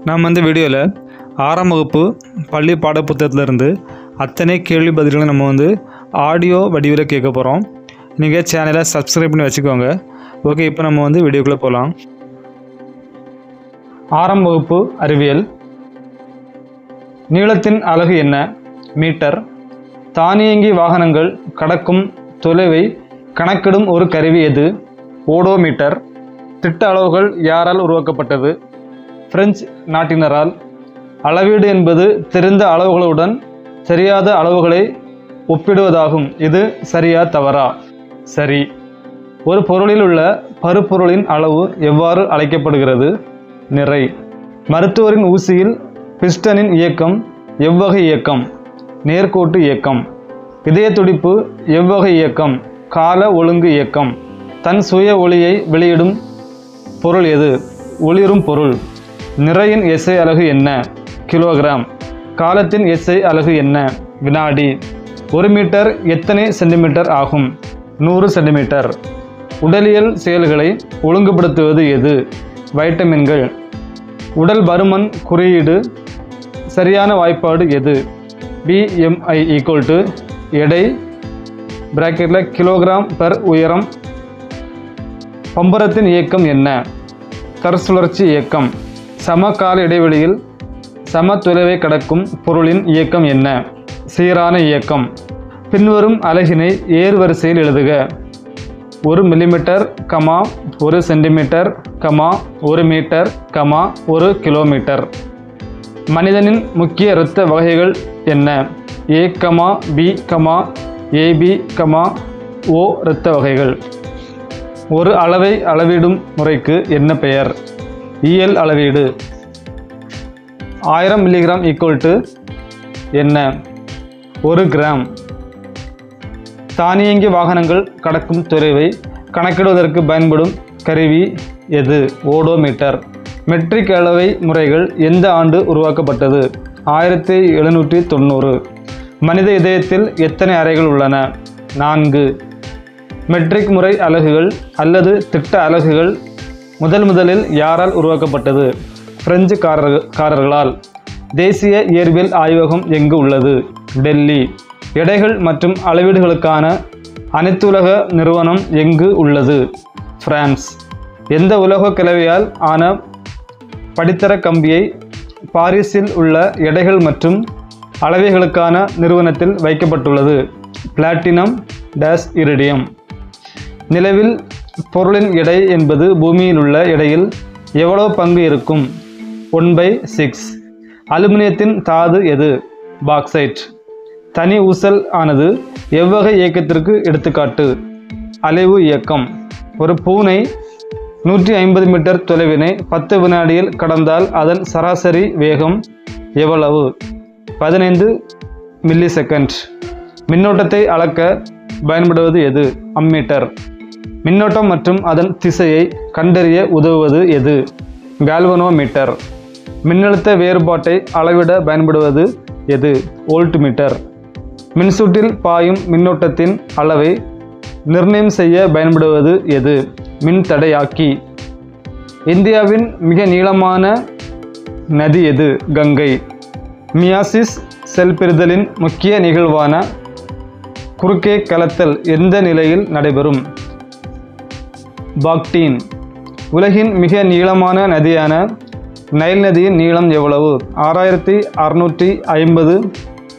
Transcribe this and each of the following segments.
நாம் இந்த வீடியோவில் 6ஆம் வகுப்பு பள்ளி பாடப்புத்தகத்திலிருந்து அத்தனை கேள்வி பதில்களை நம்ம ஆடியோ வடிவில் கேட்க போகிறோம். நீங்கள் சேனலை சப்ஸ்கிரைப் பண்ணி வச்சுக்கோங்க. ஓகே, இப்போ நம்ம வீடியோக்குள்ளே போகலாம். 6ஆம் வகுப்பு அறிவியல். நீளத்தின் அலகு என்ன? மீட்டர். தானியங்கி வாகனங்கள் கடக்கும் தொலைவை கணக்கிடும் ஒரு கருவி எது? ஓடோமீட்டர். திட்ட அளவுகள் யாரால் உருவாக்கப்பட்டது? பிரெஞ்சு நாட்டினரால். அளவீடு என்பது தெரிந்த அளவுகளுடன் தெரியாத அளவுகளை ஒப்பிடுவதாகும். இது சரியா தவறா? சரி. ஒரு பொருளில் உள்ள பருப்பொருளின் அளவு எவ்வாறு அழைக்கப்படுகிறது? நிறை. மருத்துவரின் ஊசியில் பிஸ்டனின் இயக்கம் எவ்வகை இயக்கம்? நேர்கோட்டு இயக்கம். இதய துடிப்பு எவ்வகை இயக்கம்? கால ஒழுங்கு இயக்கம். தன் சுய ஒளியை வெளியிடும் பொருள் எது? ஒளிரும் பொருள். நிறையின் எஸ்ஐ அலகு என்ன? கிலோகிராம். காலத்தின் எஸ்ஐ அலகு என்ன? வினாடி. 1 மீட்டர் எத்தனை சென்டிமீட்டர் ஆகும்? 100 சென்டிமீட்டர். உடலியல் செயல்களை ஒழுங்குபடுத்துவது எது? வைட்டமின்கள். உடல் பருமன் குறியீடு சரியான வாய்ப்பாடு எது? BMI எடை பிராக்கெட்டில் கிலோகிராம் பெர் உயரம். பம்பரத்தின் இயக்கம் என்ன? தற்சுழற்சி இயக்கம். சம கால இடைவெளியில் சம தொலைவை கடக்கும் பொருளின் இயக்கம் என்ன? சீரான இயக்கம். பின்வரும் அலகினை ஏர்வரிசையில் எழுதுக. 1 மில்லிமீட்டர், 1 சென்டிமீட்டர், 1 மீட்டர், 1 கிலோமீட்டர். மனிதனின் முக்கிய இரத்த வகைகள் என்ன? A, B, AB, O இரத்த வகைகள். ஒரு அளவை அளவிடும் முறைக்கு என்ன பெயர்? இயல் அளவீடு. 1000 மில்லிகிராம் என்ன? 1 கிராம். தானியங்கி வாகனங்கள் கடக்கும் தொலைவை கணக்கிடுவதற்கு பயன்படும் கருவி எது? ஓடோமீட்டர். மெட்ரிக் அளவை முறைகள் எந்த ஆண்டு உருவாக்கப்பட்டது? 1790. மனித இதயத்தில் எத்தனை அறைகள் உள்ளன? 4. மெட்ரிக் முறை அலகுகள் அல்லது திட்ட அலகுகள் முதலில் யாரால் உருவாக்கப்பட்டது? பிரெஞ்சுக்காரர்களால். தேசிய இயற்பியல் ஆய்வகம் எங்கு உள்ளது? டெல்லி. எடைகள் மற்றும் அளவீடுகளுக்கான அனைத்துலக நிறுவனம் எங்கு உள்ளது? பிரான்ஸ். எந்த உலோக கலவையால் ஆன படித்தர கம்பியை பாரிஸில் உள்ள எடைகள் மற்றும் அளவைகளுக்கான நிறுவனத்தில் வைக்கப்பட்டுள்ளது? Platinum days iridium. நிலவில் பொருளின் எடை என்பது பூமியில் உள்ள எடையில் எவ்வளவு பங்கு இருக்கும்? 1/6. அலுமினியத்தின் தாது எது? பாக்சைட். தனி ஊசல் ஆனது எவ்வகை இயக்கத்திற்கு எடுத்துக்காட்டு? அலைவு இயக்கம். ஒரு பூனை 150 மீட்டர் தொலைவினை 10 வினாடியில் கடந்தால் அதன் சராசரி வேகம் எவ்வளவு? 15 மில்லி செகண்ட். மின்னோட்டத்தை அளக்க பயன்படுவது எது? அம்மீட்டர். மின்னோட்டம் மற்றும் அதன் திசையை கண்டறிய உதவுவது எது? கால்வனோமீட்டர். மின்னழுத்த வேறுபாட்டை அளவிட பயன்படுவது எது? வோல்ட்மீட்டர். மின்சுற்றில் பாயும் மின்னோட்டத்தின் அளவை நிர்ணயம் செய்ய பயன்படுவது எது? மின்தடையாக்கி. இந்தியாவின் மிக நீளமான நதி எது? கங்கை. மியாசிஸ் செல் பிரிதலின் முக்கிய நிகழ்வான குறுக்கே கலத்தல் எந்த நிலையில் நடைபெறும்? பாக்டீன். உலகின் மிக நீளமான நதியான நைல் நதியின் நீளம் எவ்வளவு? 6650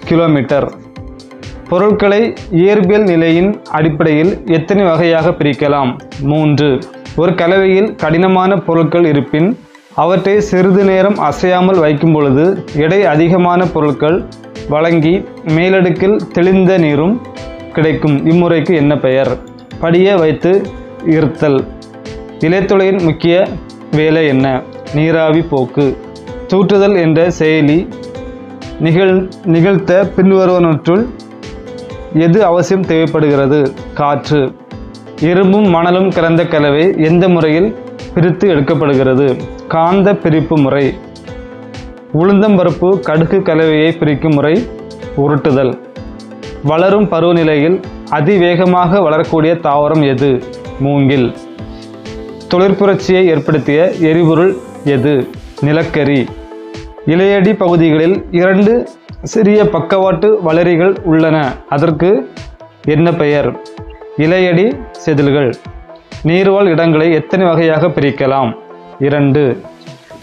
கிலோமீட்டர். பொருட்களை இயற்பியல் நிலையின் அடிப்படையில் எத்தனை வகையாக பிரிக்கலாம்? 3. ஒரு கலவையில் கடினமான பொருட்கள் இருப்பின் அவற்றை சிறிது நேரம் அசையாமல் வைக்கும் பொழுது எடை அதிகமான பொருட்கள் வழங்கி மேலடுக்கில் தெளிந்த நீரும் கிடைக்கும். இம்முறைக்கு என்ன பெயர்? படிய வைத்து இருத்தல். இலைத்துளையின் முக்கிய வேலை என்ன? நீராவி போக்கு. தூற்றுதல் என்ற செயலி நிகழ்த்த பின்வருவனற்றுள் எது அவசியம் தேவைப்படுகிறது? காற்று. இரும்பும் மணலும் கலந்த கலவை எந்த முறையில் பிரித்து எடுக்கப்படுகிறது? காந்த பிரிப்பு முறை. உளுந்தம்பருப்பு கடுகு கலவையை பிரிக்கும் முறை உருட்டுதல். வளரும் பருவநிலையில் அதிவேகமாக வளரக்கூடிய தாவரம் எது? மூங்கில். தொழிற்புரட்சியை ஏற்படுத்திய எரிபொருள் எது? நிலக்கரி. இலையடி பகுதிகளில் 2 சிறிய பக்கவாட்டு வளரிகள் உள்ளன. அதற்கு என்ன பெயர்? இலையடி செதில்கள். நீர்வாழ் இடங்களை எத்தனை வகையாக பிரிக்கலாம்? 2.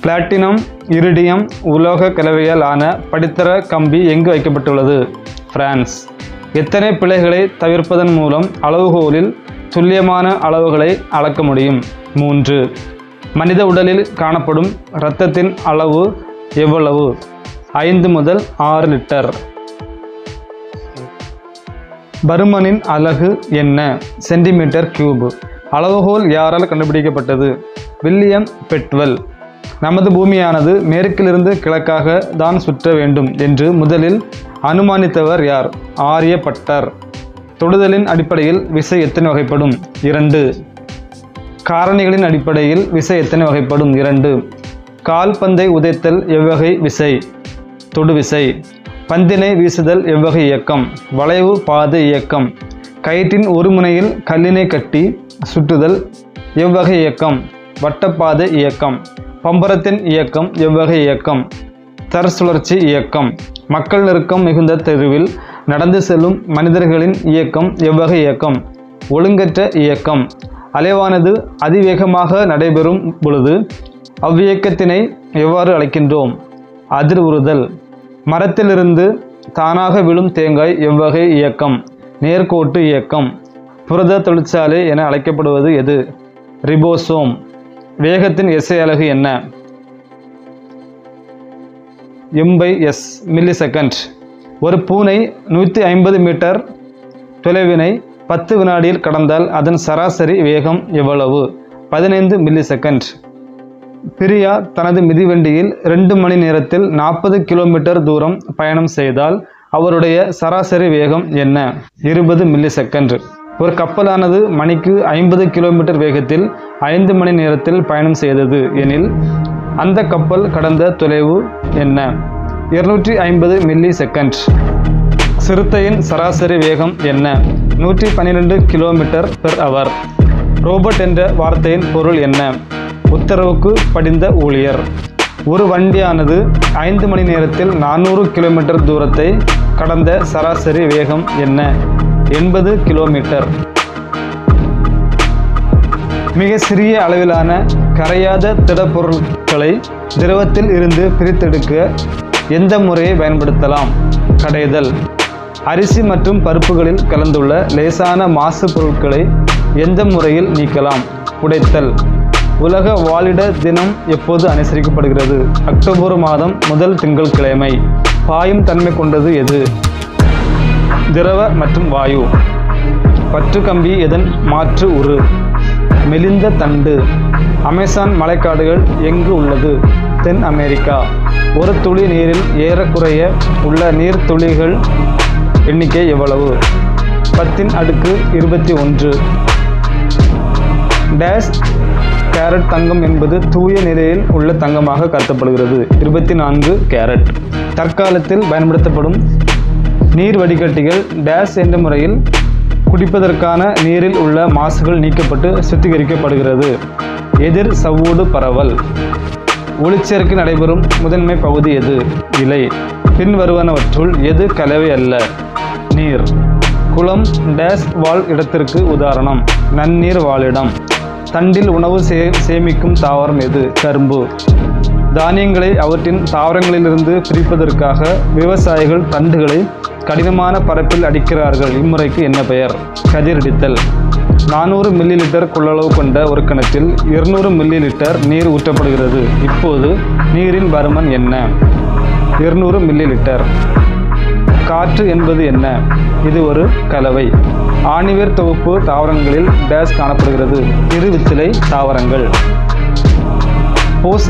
பிளாட்டினம் இரிடியம் உலோக கலவையால் ஆன படித்தர கம்பி எங்கு வைக்கப்பட்டுள்ளது? பிரான்ஸ். எத்தனை பிழைகளை தவிர்ப்பதன் மூலம் அளவுகோலில் துல்லியமான அளவுகளை அளக்க முடியும்? 3. மனித உடலில் காணப்படும் இரத்தத்தின் அளவு எவ்வளவு? 5 முதல் 6 லிட்டர். பருமனின் அலகு என்ன? Centimetre cube. அளவுகோல் யாரால் கண்டுபிடிக்கப்பட்டது? William Bedwell. நமது பூமியானது மேற்கிலிருந்து கிழக்காக தான் சுற்ற வேண்டும் என்று முதலில் அனுமானித்தவர் யார்? ஆரியப்பட்டர். தொடுதலின் அடிப்படையில் விசை எத்தனை வகைப்படும்? 2. காரணிகளின் அடிப்படையில் விசை எத்தனை வகைப்படும்? 2. கால்பந்தை உதைத்தல் எவ்வகை விசை? தொடுவிசை. பந்தினை வீசுதல் எவ்வகை இயக்கம்? வளைவு பாதை இயக்கம். கயிற்றின் ஒரு முனையில் கல்லினை கட்டி சுற்றுதல் எவ்வகை இயக்கம்? வட்டப்பாதை இயக்கம். பம்பரத்தின் இயக்கம் எவ்வகை இயக்கம்? தற்சுழற்சி இயக்கம். மக்கள் நெருக்கம் மிகுந்த தெருவில் நடந்து செல்லும் மனிதர்களின் இயக்கம் எவ்வகை இயக்கம்? ஒழுங்கற்ற இயக்கம். அலைவானது அதிவேகமாக நடைபெறும் பொழுது அவ்வியக்கத்தினை எவ்வாறு அழைக்கின்றோம்? அதிர்வுறுதல். மரத்திலிருந்து தானாக விழும் தேங்காய் எவ்வகை இயக்கம்? நேர்கோட்டு இயக்கம். புரத தொழிற்சாலை என அழைக்கப்படுவது எது? ரிபோசோம். வேகத்தின் எஸ்ஐ அலகு என்ன? m/s milli second. ஒரு பூனை 150 மீட்டர் தொலைவினை 10 வினாடியில் கடந்தால் அதன் சராசரி வேகம் எவ்வளவு? 15 மில்லி செகண்ட். பிரியா தனது மிதிவண்டியில் 2 மணி நேரத்தில் 40 கிலோமீட்டர் தூரம் பயணம் செய்தால் அவருடைய சராசரி வேகம் என்ன? 20 மில்லி செகண்ட். ஒரு கப்பலானது மணிக்கு 50 கிலோமீட்டர் வேகத்தில் 5 மணி நேரத்தில் பயணம் செய்தது எனில் அந்த கப்பல் கடந்த தொலைவு என்ன? 250 மில்லி செகண்ட். சிறுத்தையின் சராசரி வேகம் என்ன? 112 கிலோமீட்டர் பெர் அவர். ரோபோட் என்ற வார்த்தையின் பொருள் என்ன? உத்தரவுக்கு படிந்த ஊழியர். ஒரு வண்டியானது 5 மணி நேரத்தில் 400 கிலோமீட்டர் தூரத்தை கடந்த சராசரி வேகம் என்ன? 80 கிலோமீட்டர். மிக சிறிய அளவிலான கரையாத திடப்பொருட்களை திரவத்தில் இருந்து பிரித்தெடுக்க எந்த முறையை பயன்படுத்தலாம்? கடைதல். அரிசி மற்றும் பருப்புகளில் கலந்துள்ள லேசான மாசு பொருட்களை எந்த முறையில் நீக்கலாம்? உடைத்தல். உலக வாழிட தினம் எப்போது அனுசரிக்கப்படுகிறது? அக்டோபர் மாதம் முதல் திங்கட்கிழமை. பாயும் தன்மை கொண்டது எது? திரவ மற்றும் வாயு. பற்று கம்பி எதன் மாற்று உரு? மெலிந்த தண்டு. அமேசான் மழைக்காடுகள் எங்கு உள்ளது? தென் அமெரிக்கா. ஒரு துளி நீரில் ஏறக்குறைய உள்ள நீர் துளிகள் எண்ணிக்கை எவ்வளவு? 10^21. டேஷ் கேரட் தங்கம் என்பது தூய நிலையில் உள்ள தங்கமாக கருதப்படுகிறது. 24 கேரட். தற்காலத்தில் பயன்படுத்தப்படும் நீர் வடிகட்டிகள் டேஷ் என்ற முறையில் குடிப்பதற்கான நீரில் உள்ள மாசுகள் நீக்கப்பட்டு சுத்திகரிக்கப்படுகிறது. எதிர் சவ்வூடு பரவல். ஒளிச்சேர்க்கை நடைபெறும் முதன்மை பகுதி எது? இலை. பின்வருவனவற்றுள் எது கலவை அல்ல? நீர். குளம் டேஷ் வாழ் இடத்திற்கு உதாரணம்? நன்னீர் வாழிடம். தண்டில் உணவு சேமிக்கும் தாவரம் எது? கரும்பு. தானியங்களை அவற்றின் தாவரங்களிலிருந்து பிரிப்பதற்காக விவசாயிகள் தண்டுகளை கடினமான பரப்பில் அடிக்கிறார்கள். இம்முறைக்கு என்ன பெயர்? கதிரடித்தல். 400 மில்லி லிட்டர் கொள்ளளவு கொண்ட ஒரு கிணற்றில் 200 மில்லி லிட்டர் நீர் ஊற்றப்படுகிறது. இப்போது நீரின் பருமன் என்ன? 200 மில்லி லிட்டர். காற்று என்பது என்ன? இது ஒரு கலவை. ஆணிவேர் தொகுப்பு தாவரங்களில் டேஷ் காணப்படுகிறது? இருவித்திலை தாவரங்கள். போஸ்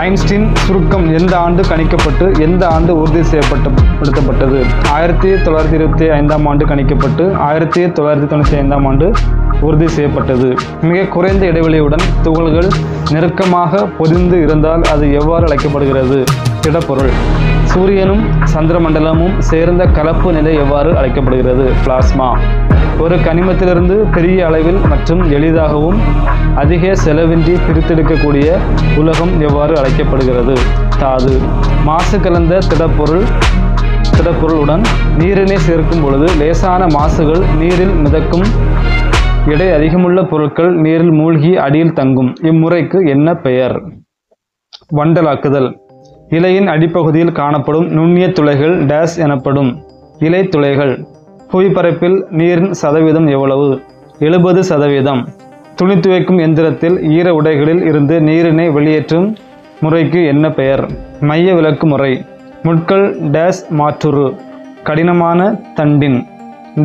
ஐன்ஸ்டீன் சுருக்கம் எந்த ஆண்டு கணிக்கப்பட்டு எந்த ஆண்டு உறுதி செய்யப்பட்டது? 1925 ஆண்டு கணிக்கப்பட்டு 1995 ஆண்டு உறுதி செய்யப்பட்டது. மிக குறைந்த இடைவெளியுடன் துகள்கள் நெருக்கமாக பொதிந்து இருந்தால் அது எவ்வாறு அழைக்கப்படுகிறது? திடப்பொருள். சூரியனும் சந்திரமண்டலமும் சேர்ந்த கலப்பு நிலை எவ்வாறு அழைக்கப்படுகிறது? பிளாஸ்மா. ஒரு கனிமத்திலிருந்து பெரிய அளவில் மற்றும் எளிதாகவும் அதிக செலவின்றி பிரித்தெடுக்கக்கூடிய உலோகம் எவ்வாறு அழைக்கப்படுகிறது? தாது. மாசு கலந்த திடப்பொருளுடன் நீரினை சேர்க்கும் பொழுது லேசான மாசுகள் நீரில் மிதக்கும். எடை அதிகமுள்ள பொருட்கள் நீரில் மூழ்கி அடியில் தங்கும். இம்முறைக்கு என்ன பெயர்? வண்டலாக்குதல். இலையின் அடிப்பகுதியில் காணப்படும் நுண்ணிய துளைகள் டேஸ் எனப்படும். இலை துளைகள். புவிப்பரப்பில் நீரின் சதவீதம் எவ்வளவு? 70%. துணி துவைக்கும் எந்திரத்தில் ஈர உடைகளில் இருந்து நீரினை வெளியேற்றும் முறைக்கு என்ன பெயர்? மைய விலக்கு முறை. முட்கள் டேஸ் மாற்றுரு. கடினமான தண்டின்.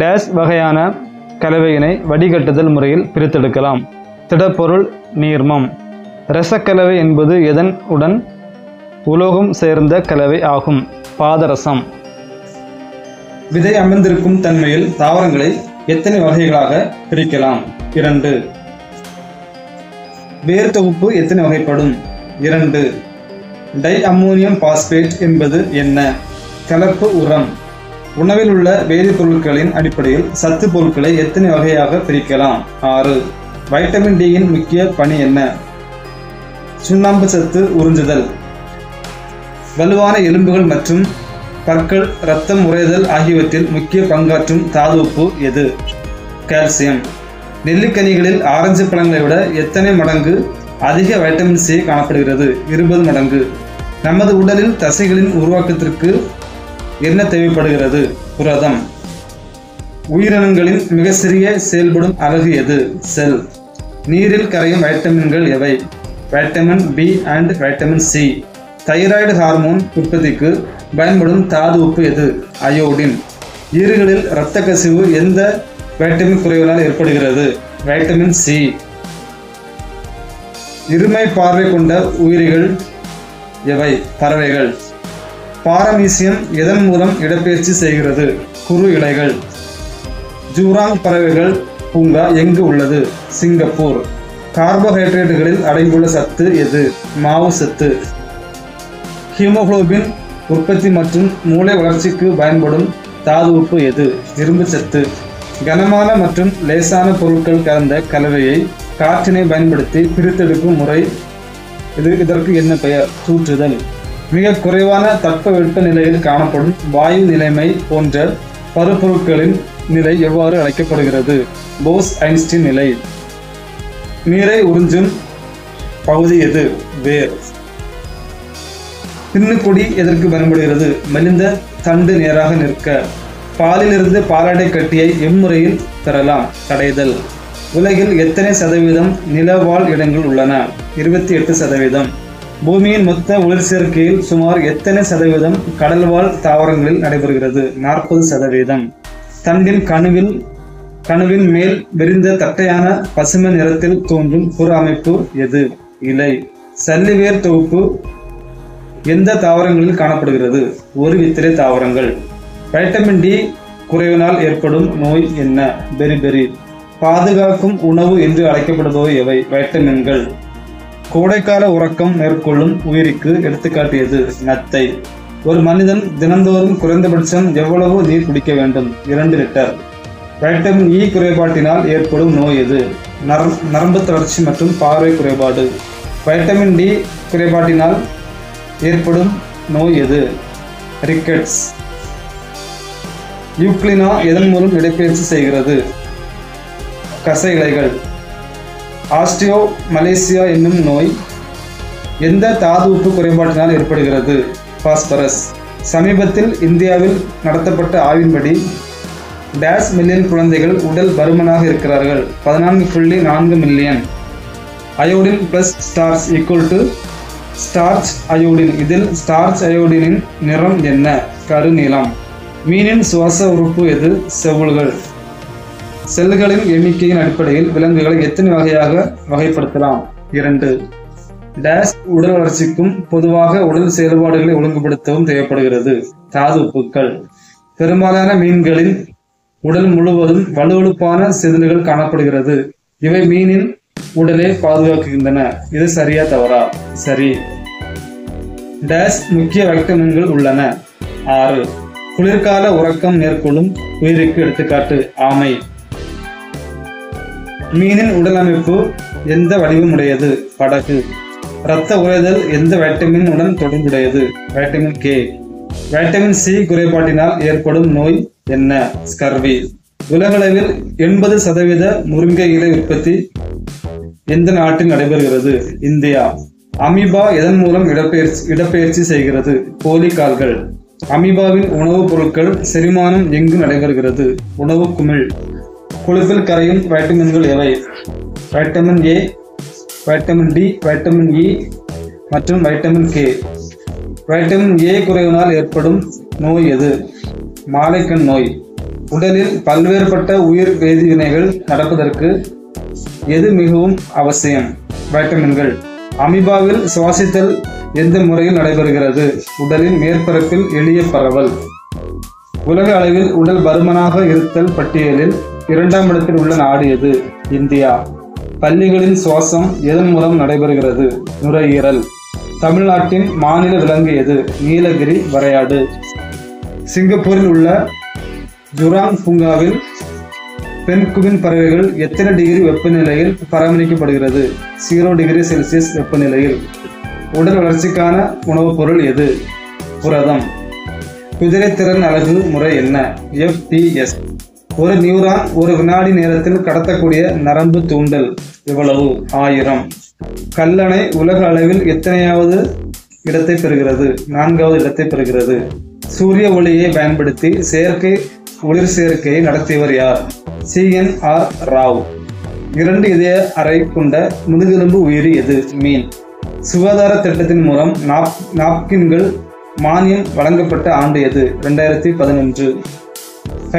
டேஸ் வகையான கலவையினை வடிகட்டுதல் முறையில் பிரித்தெடுக்கலாம். திடப்பொருள் நீர்மம். இரசக்கலவை என்பது எதன் உடன் உலோகம் சேர்ந்த கலவை ஆகும்? பாதரசம். விதை அமர்ந்திருக்கும் தன்மையில் தாவரங்களை எத்தனை வகைகளாக பிரிக்கலாம்? 2. வேர் தொகுப்பு எத்தனை வகைப்படும்? 2. டை அம்மோனியம் பாஸ்பேட் என்பது என்ன? கலப்பு உரம். உணவில் உள்ள வேதிப்பொருட்களின் அடிப்படையில் சத்து பொருட்களை எத்தனை வகையாக பிரிக்கலாம்? 6. வைட்டமின் டியின் முக்கிய பணி என்ன? சுண்ணாம்பு சத்து உறிஞ்சுதல். வலுவான எலும்புகள் மற்றும் பற்கள், இரத்தம் உறைதல் ஆகியவற்றில் முக்கிய பங்காற்றும் தாது உப்பு எது? கால்சியம். நெல்லிக்கனிகளில் ஆரஞ்சு பழங்களை விட எத்தனை மடங்கு அதிக வைட்டமின் சி காணப்படுகிறது? 20 மடங்கு. நமது உடலில் தசைகளின் உருவாக்கத்திற்கு என்ன தேவைப்படுகிறது? புரதம். உயிரினங்களின் மிக சிறிய செயல்படும் அலகு எது? செல். நீரில் கரையும் வைட்டமின்கள் எவை? Vitamin B and vitamin C. Thyroid hormone உற்பத்திக்கு பயன்படும் தாது உப்பு எது? அயோடின். ஈறுகளில் இரத்த கசிவு எந்த வைட்டமின் குறைவினால் ஏற்படுகிறது? Vitamin C. இருமை பார்வை கொண்ட உயிரிகள் எவை? பறவைகள். பாரமீசியம் எதன் மூலம் இடப்பெயர்ச்சி செய்கிறது? குறு இலைகள். ஜூராங் பறவைகள் பூங்கா எங்கு உள்ளது? சிங்கப்பூர். கார்போஹைட்ரேட்டுகளில் அடங்கியுள்ள சத்து எது? மாவு சத்து. ஹீமோகுளோபின் உற்பத்தி மற்றும் மூளை வளர்ச்சிக்கு பயன்படும் தாது உப்பு எது? இரும்பு சத்து. கனமான மற்றும் லேசான பொருட்கள் கலந்த கலவையை காற்றினை பயன்படுத்தி பிரித்தெடுக்கும் முறை இதற்கு என்ன பெயர்? தூற்றுதல். மிக குறைவான தட்பவெப்ப நிலையில் காணப்படும் வாயு நிலைமை போன்ற பருப்பொருட்களின் நிலை எவ்வாறு அழைக்கப்படுகிறது? போஸ் ஐன்ஸ்டீன் நிலை. நீரை உறிஞ்சும் பகுதி எது? வேர். பின்னுக்குடி எதற்கு பயன்படுகிறது? மெலிந்த தண்டு நேராக நிற்க. பாலிலிருந்து பாலாடை கட்டியை எம்முறையில் பெறலாம்? கடைதல். உலகில் எத்தனை சதவீதம் நிலவாழ் இடங்கள் உள்ளன? 28%. பூமியின் மொத்த ஒளிர் சேர்க்கையில் சுமார் எத்தனை சதவீதம் கடல்வாழ் தாவரங்களில் நடைபெறுகிறது? 40%. தண்டின் கணுவின் மேல் விரிந்த தட்டையான பசுமை நிறத்தில் தோன்றும் புற அமைப்பு எது? இலை. சல்லிவேர் தொகுப்பு எந்த தாவரங்களில் காணப்படுகிறது? ஒரு வித்திலை தாவரங்கள். வைட்டமின் டி குறைவினால் ஏற்படும் நோய் என்ன? பெரிபெரி. பாதுகாக்கும் உணவு என்று அழைக்கப்படுபவை எவை? வைட்டமின்கள். கோடைக்கால உறக்கம் மேற்கொள்ளும் உயிரிக்கு எடுத்துக்காட்டியது? நத்தை. ஒரு மனிதன் தினந்தோறும் குறைந்தபட்சம் எவ்வளவு நீர் குடிக்க வேண்டும்? 2 லிட்டர். வைட்டமின் இ குறைபாட்டினால் ஏற்படும் நோய் எது? நரம்பு தளர்ச்சி மற்றும் பார்வை குறைபாடு. வைட்டமின் டி குறைபாட்டினால் ஏற்படும் நோய் எது? ரிக்கெட்ஸ். யூக்ளினா எதன் மூலம் இடப்பெயர்ச்சி செய்கிறது? கச இலைகள். ஆஸ்டியோ மலேசியா என்னும் நோய் எந்த தாது உப்பு குறைபாட்டினால் ஏற்படுகிறது? பாஸ்பரஸ். சமீபத்தில் இந்தியாவில் நடத்தப்பட்ட ஆய்வின்படி டேஸ் மில்லியன் குழந்தைகள் உடல் பருமனாக இருக்கிறார்கள்? 14.4 million. Iodine plus starch equal to starch iodine. இதில் ஸ்டார்ச் அயோடினின் நிறம் என்ன? கருநீலம். மீனின் சுவாச உறுப்பு எது? செவுள்கள். செல்களின் எண்ணிக்கையின் அடிப்படையில் விலங்குகளை எத்தனை வகையாக வகைப்படுத்தலாம்? 2. டேஸ் உடல் வளர்ச்சிக்கும் பொதுவாக உடல் செயல்பாடுகளை ஒழுங்குபடுத்தவும் தேவைப்படுகிறது? தாது உப்புக்கள். பெரும்பாலான மீன்களின் உடல் முழுவதும் வலுவழுப்பான செதில்கள் காணப்படுகிறது. இவை மீனின் உடலை பாதுகாக்கின்றன. இது சரியா தவறா? சரி. டேஸ் முக்கிய வைட்டமின்கள் உள்ளன? 6. குளிர்கால உறக்கம் மேற்கொள்ளும் உயிருக்கு எடுத்துக்காட்டு? ஆமை. மீனின் உடல் அமைப்பு எந்த வடிவம் உடையது? படகு. இரத்த உறைதல் எந்த வைட்டமின் உடன் தொடர்புடையது? Vitamin K. வைட்டமின் சி குறைபாட்டினால் ஏற்படும் நோய் என்ன? ஸ்கர்வி. உலகளவில் 80% முருங்கை இலை உற்பத்தி எந்த நாட்டில் நடைபெறுகிறது? இந்தியா. அமீபா எதன் மூலம் இடப்பெயர்ச்சி செய்கிறது? கோழிக்கால்கள். அமீபாவின் உணவுப் பொருட்கள் செரிமானம் எங்கு நடைபெறுகிறது? உணவு குமிழ். கொழுப்பில் கரையும் வைட்டமின்கள் எவை? Vitamin A, vitamin D, vitamin E மற்றும் வைட்டமின் கே. வைட்டமின் ஏ குறைவினால் ஏற்படும் நோய் எது? மாலைக்கண் நோய். உடலில் பல்வேறுபட்ட உயிர் வேதிவினைகள் நடப்பதற்கு எது மிகவும் அவசியம்? வைட்டமின்கள். அமீபாவில் சுவாசித்தல் எந்த முறையில் நடைபெறுகிறது? உடலின் மேற்பரப்பில் எளிய பரவல். உலக அளவில் உடல் பருமனாக இருத்தல் பட்டியலில் 2ஆம் இடத்தில் உள்ள நாடு எது? இந்தியா. பல்லிகளின் சுவாசம் எதன் மூலம் நடைபெறுகிறது? நுரையீரல். தமிழ்நாட்டின் மாநில விலங்கு எது? நீலகிரி வரையாடு. சிங்கப்பூரில் உள்ள ஜுராங் பூங்காவில் பென்குவின் பறவைகள் எத்தனை டிகிரி வெப்பநிலையில் பராமரிக்கப்படுகிறது? 0 டிகிரி செல்சியஸ் வெப்பநிலையில். உடல் வளர்ச்சிக்கான உணவுப் பொருள் எது? புரதம். குதிரைத்திறன் அலகு முறை என்ன? FPS. ஒரு நியூரான் ஒரு வினாடி நேரத்தில் கடத்தக்கூடிய நரம்பு தூண்டல் எவ்வளவு? 1000. கல்லணை உலக அளவில் எத்தனையாவது இடத்தை பெறுகிறது? 4வது இடத்தை பெறுகிறது. சூரிய ஒளியை பயன்படுத்தி செயற்கை ஒளிர் சேர்க்கையை நடத்தியவர் யார்? CNR ராவ். 2 இதய அறை கொண்ட முதுகெலும்பு உயிரி எது? மீன். சுகாதார திட்டத்தின் மூலம் நாப்கின்கள் மானியம் வழங்கப்பட்ட ஆண்டு எது? 2011.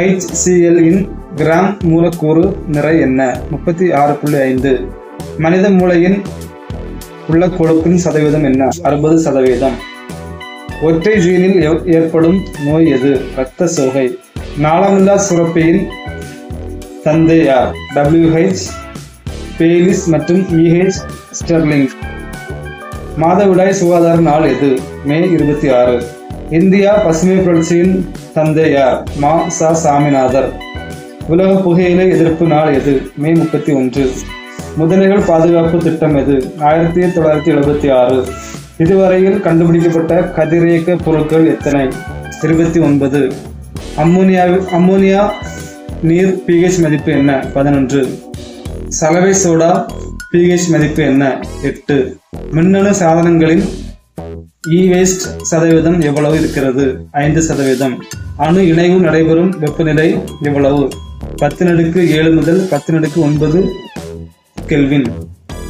HCl இன் கிராம் மூலக்கூறு நிறை என்ன? 36.5. மனித மூளையின் உள்ள கொழுப்பின் சதவீதம் என்ன? 60%. ஒற்றை ஜீனில் ஏற்படும் நோய் எது? இரத்த சோகை. நாளமில்லா சுரப்பியின் தந்தை யார்? WH பேலிஸ் மற்றும் EH ஸ்டெர்லிங். மாதவிடாய் சுகாதார நாள் எது? மே 26. இந்தியா பசுமை புரட்சியின் தந்தை யார்? ச. சாமிநாதர். உலக புகையிலை எதிர்ப்பு நாள் எது? மே 31. முதலைகள் பாதுகாப்பு திட்டம் எது? 1976. இதுவரையில் கண்டுபிடிக்கப்பட்ட கதிரியக்க பொருட்கள் எத்தனை? 29. அம்மோனியா நீர் pH மதிப்பு என்ன? 11. சலவை சோடா pH மதிப்பு என்ன? 8. மின்னணு சாதனங்களின் E-waste சதவீதம் எவ்வளவு இருக்கிறது? 5%. அணு இணைவு நடைபெறும் வெப்பநிலை எவ்வளவு? 10⁻7 முதல் 10⁻9 கெல்வின்.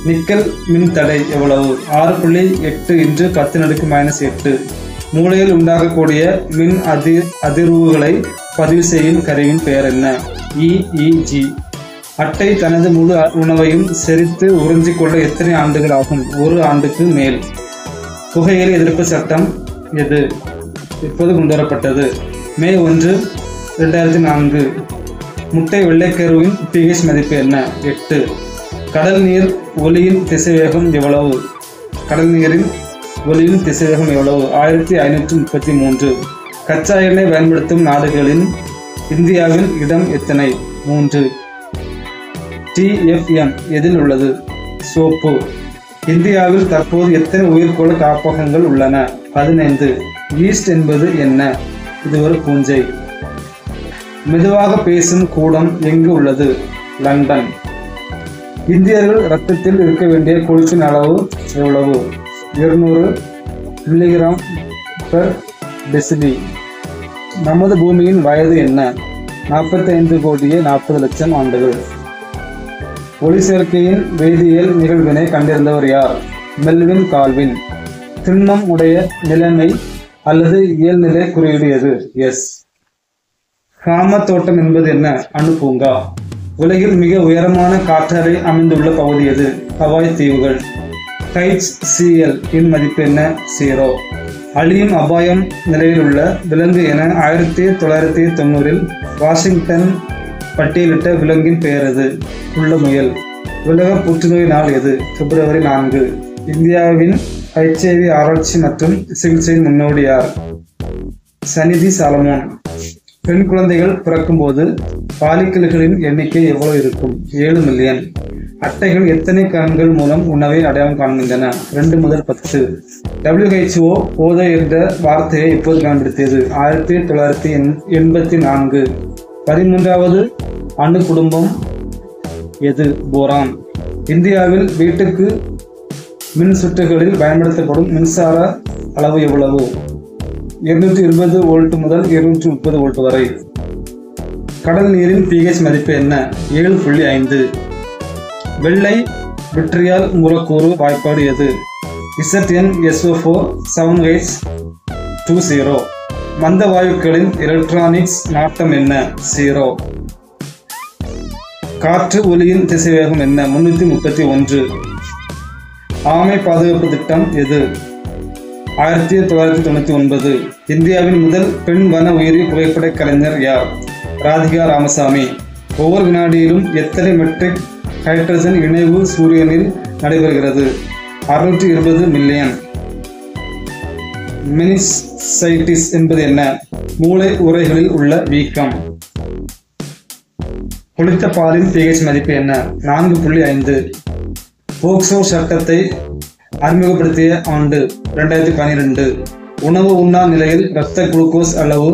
நிக்கல் மின் தடை எவ்வளவு? 6.8 × 10⁻−8. மூளையில் உண்டாகக்கூடிய மின் அதிர்வுகளை பதிவு செய்யும் கருவியின் பெயர் என்ன? EEG. அட்டை தனது முழு உணவையும் செரித்து உறிஞ்சிக் கொள்ள எத்தனை ஆண்டுகள் ஆகும்? 1 ஆண்டுக்கு மேல். புகையிலை எதிர்ப்பு சட்டம் எது இப்போது கொண்டுவரப்பட்டது? மே 1, 2004. முட்டை வெள்ளைக்கருவின் pH மதிப்பு என்ன? 8. கடல் நீர் ஒளியின் திசைவேகம் எவ்வளவு? கடல் நீரின் ஒளியின் திசைவேகம் எவ்வளவு? 1533. கச்சா எண்ணெய் பயன்படுத்தும் நாடுகளின் இந்தியாவின் இடம் எத்தனை? 3. TFM எதில் உள்ளது? சோப்பு. இந்தியாவில் தற்போது எத்தனை உயிர்கோள காப்பகங்கள் உள்ளன? 15. ஈஸ்ட் என்பது என்ன? இது ஒரு பூஞ்சை. மெதுவாக பேசும் கூடம் எங்கு உள்ளது? லண்டன். இந்தியர்கள் இரத்தத்தில் இருக்க வேண்டிய கொழுப்பின் அளவு எவ்வளவு? 200 mg/dl. நமது பூமியின் வயது என்ன? 45,40,00,000 ஆண்டுகள். ஒளி சேர்க்கையின் வேதியியல் நிகழ்வினை கண்டிருந்தவர் யார்? Melvin Calvin. திண்மம் உடைய நிலைமை அல்லது இயல்நிலை குறியீடு எது? எஸ். காம தோட்டம் என்பது என்ன? அணு பூங்கா. உலகில் மிக உயரமான காற்றறை அமைந்துள்ள பகுதி எது? ஹவாய் தீவுகள். HCl இன் மதிப்பு என்ன? 0. அழியும் அபாயம் நிலையில் உள்ள விலங்கு என 1990 வாஷிங்டன் பட்டியலிட்ட விலங்கின் பெயர் எது? உள்ள முயல். உலக புற்றுநோய் நாள் எது? பிப்ரவரி 4. இந்தியாவின் HIV ஆராய்ச்சி மற்றும் சிகிச்சையின் முன்னோடி யார்? சநிதி சாலமோன். பெண் குழந்தைகள் பிறக்கும்போது பாலிக்கல்களின் எண்ணிக்கை எவ்வளவு இருக்கும்? 7 மில்லியன். அட்டைகள் எத்தனை கண்கள் மூலம் உணவை அடையாளம் காண்கின்றன? 2 முதல் 10. WHO போதை என்ற வார்த்தையை எப்போது பயன்படுத்தியது? 1984. 13வது அணு குடும்பம் எது? போரான். இந்தியாவில் வீட்டுக்கு மின் சுற்றுகளில் பயன்படுத்தப்படும் மின்சார அளவு எவ்வளவு? 220 வோல்ட் முதல் 230 வோல்ட் வரை. கடல் நீரின் pH மதிப்பு என்ன? 7.5. வெள்ளை விட்ரியால் மூலக்கூறு வாய்ப்பாடு எது? ZnSO4 7H20. மந்த வாயுக்களின் எலக்ட்ரானிக்ஸ் நாட்டம் என்ன? 0. காற்று ஒலியின் திசைவேகம் என்ன? 331. ஆமை பாதுகாப்பு திட்டம் எது? 1999. இந்தியாவின் முதல் பெண் வன உயிரி புகைப்பட கலைஞர் யார்? ராதிகா ராமசாமி. ஒவ்வொரு வினாடியிலும் எத்தனை மெட்ரிக் ஹைட்ரஜன் இணைவு சூரியனில் நடைபெறுகிறது? 620 மில்லியன். மெனிசைட்டிஸ் என்பது என்ன? மூளை உறைகளில் உள்ள வீக்கம். குளித்த பாலின் pH மதிப்பு என்ன? 4.5. போக்சோ சட்டத்தை அறிமுகப்படுத்திய ஆண்டு? 2012. உணவு உண்ணா நிலையில் இரத்த குளுக்கோஸ் அளவு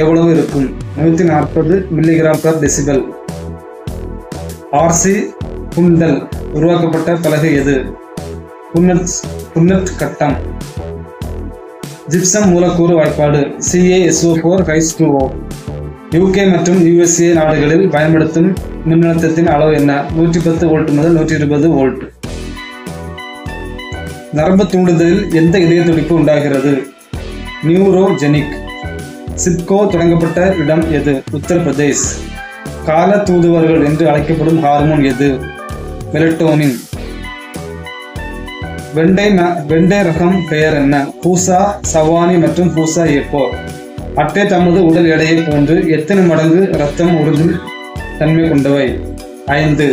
எவ்வளவு இருக்கும்? 140 mg/dL. ஆர்சி புண்டல் உருவாக்கப்பட்ட பலகை எது? புன்னட் கட்டம். ஜிப்சம் மூலக்கூறு வாய்ப்பாடு? CaSO4H2O. UK மற்றும் USA நாடுகளில் பயன்படுத்தும் மின்னழுத்தத்தின் அளவு என்ன? 110 வோல்ட் முதல் 120 வோல்ட். நரம்பு தூண்டுதலில் எந்த இதய துடிப்பு உண்டாகிறது? நியூரோஜெனிக். சிப்கோ தொடங்கப்பட்ட இடம் எது? உத்தரப்பிரதேஷ். கால தூதுவர்கள் என்று அழைக்கப்படும் ஹார்மோன் எது? மெலட்டோனின். வெண்டை ரகம் பெயர் என்ன? பூசா சவானி மற்றும் பூசா எப்போ. அட்டை தமது உடல் எடையை போன்று எத்தனை மடங்கு இரத்தம் உறிஞ்சும் தன்மை கொண்டவை? 5.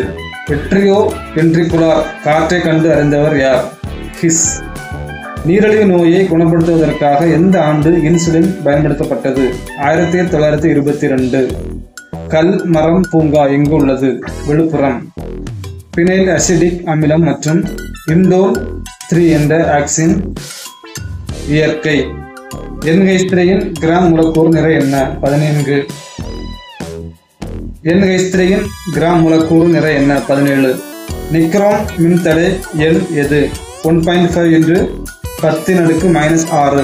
வெட்ரியோ வென்ட்ரிகுலார் காற்றை கண்டு அறிந்தவர் யார்? ஹிஸ். நீரிழிவு நோயை குணப்படுத்துவதற்காக எந்த ஆண்டு இன்சுலின் பயன்படுத்தப்பட்டது? 1922. கல் மரம் பூங்கா எங்கு உள்ளது? விழுப்புரம். பினைல் அசிடிக் அமிலம் மற்றும் இண்டோல் 3 என்ற ஆக்சின் இயற்கை. NH3 கிராம் மூலக்கூறு நிறை என்ன? 14. NH3 கிராம் மூலக்கூறு நிறை என்ன? 17. நிக்ரோம் மின்தடை எண் எது? 1.5 × 10⁻⁻6.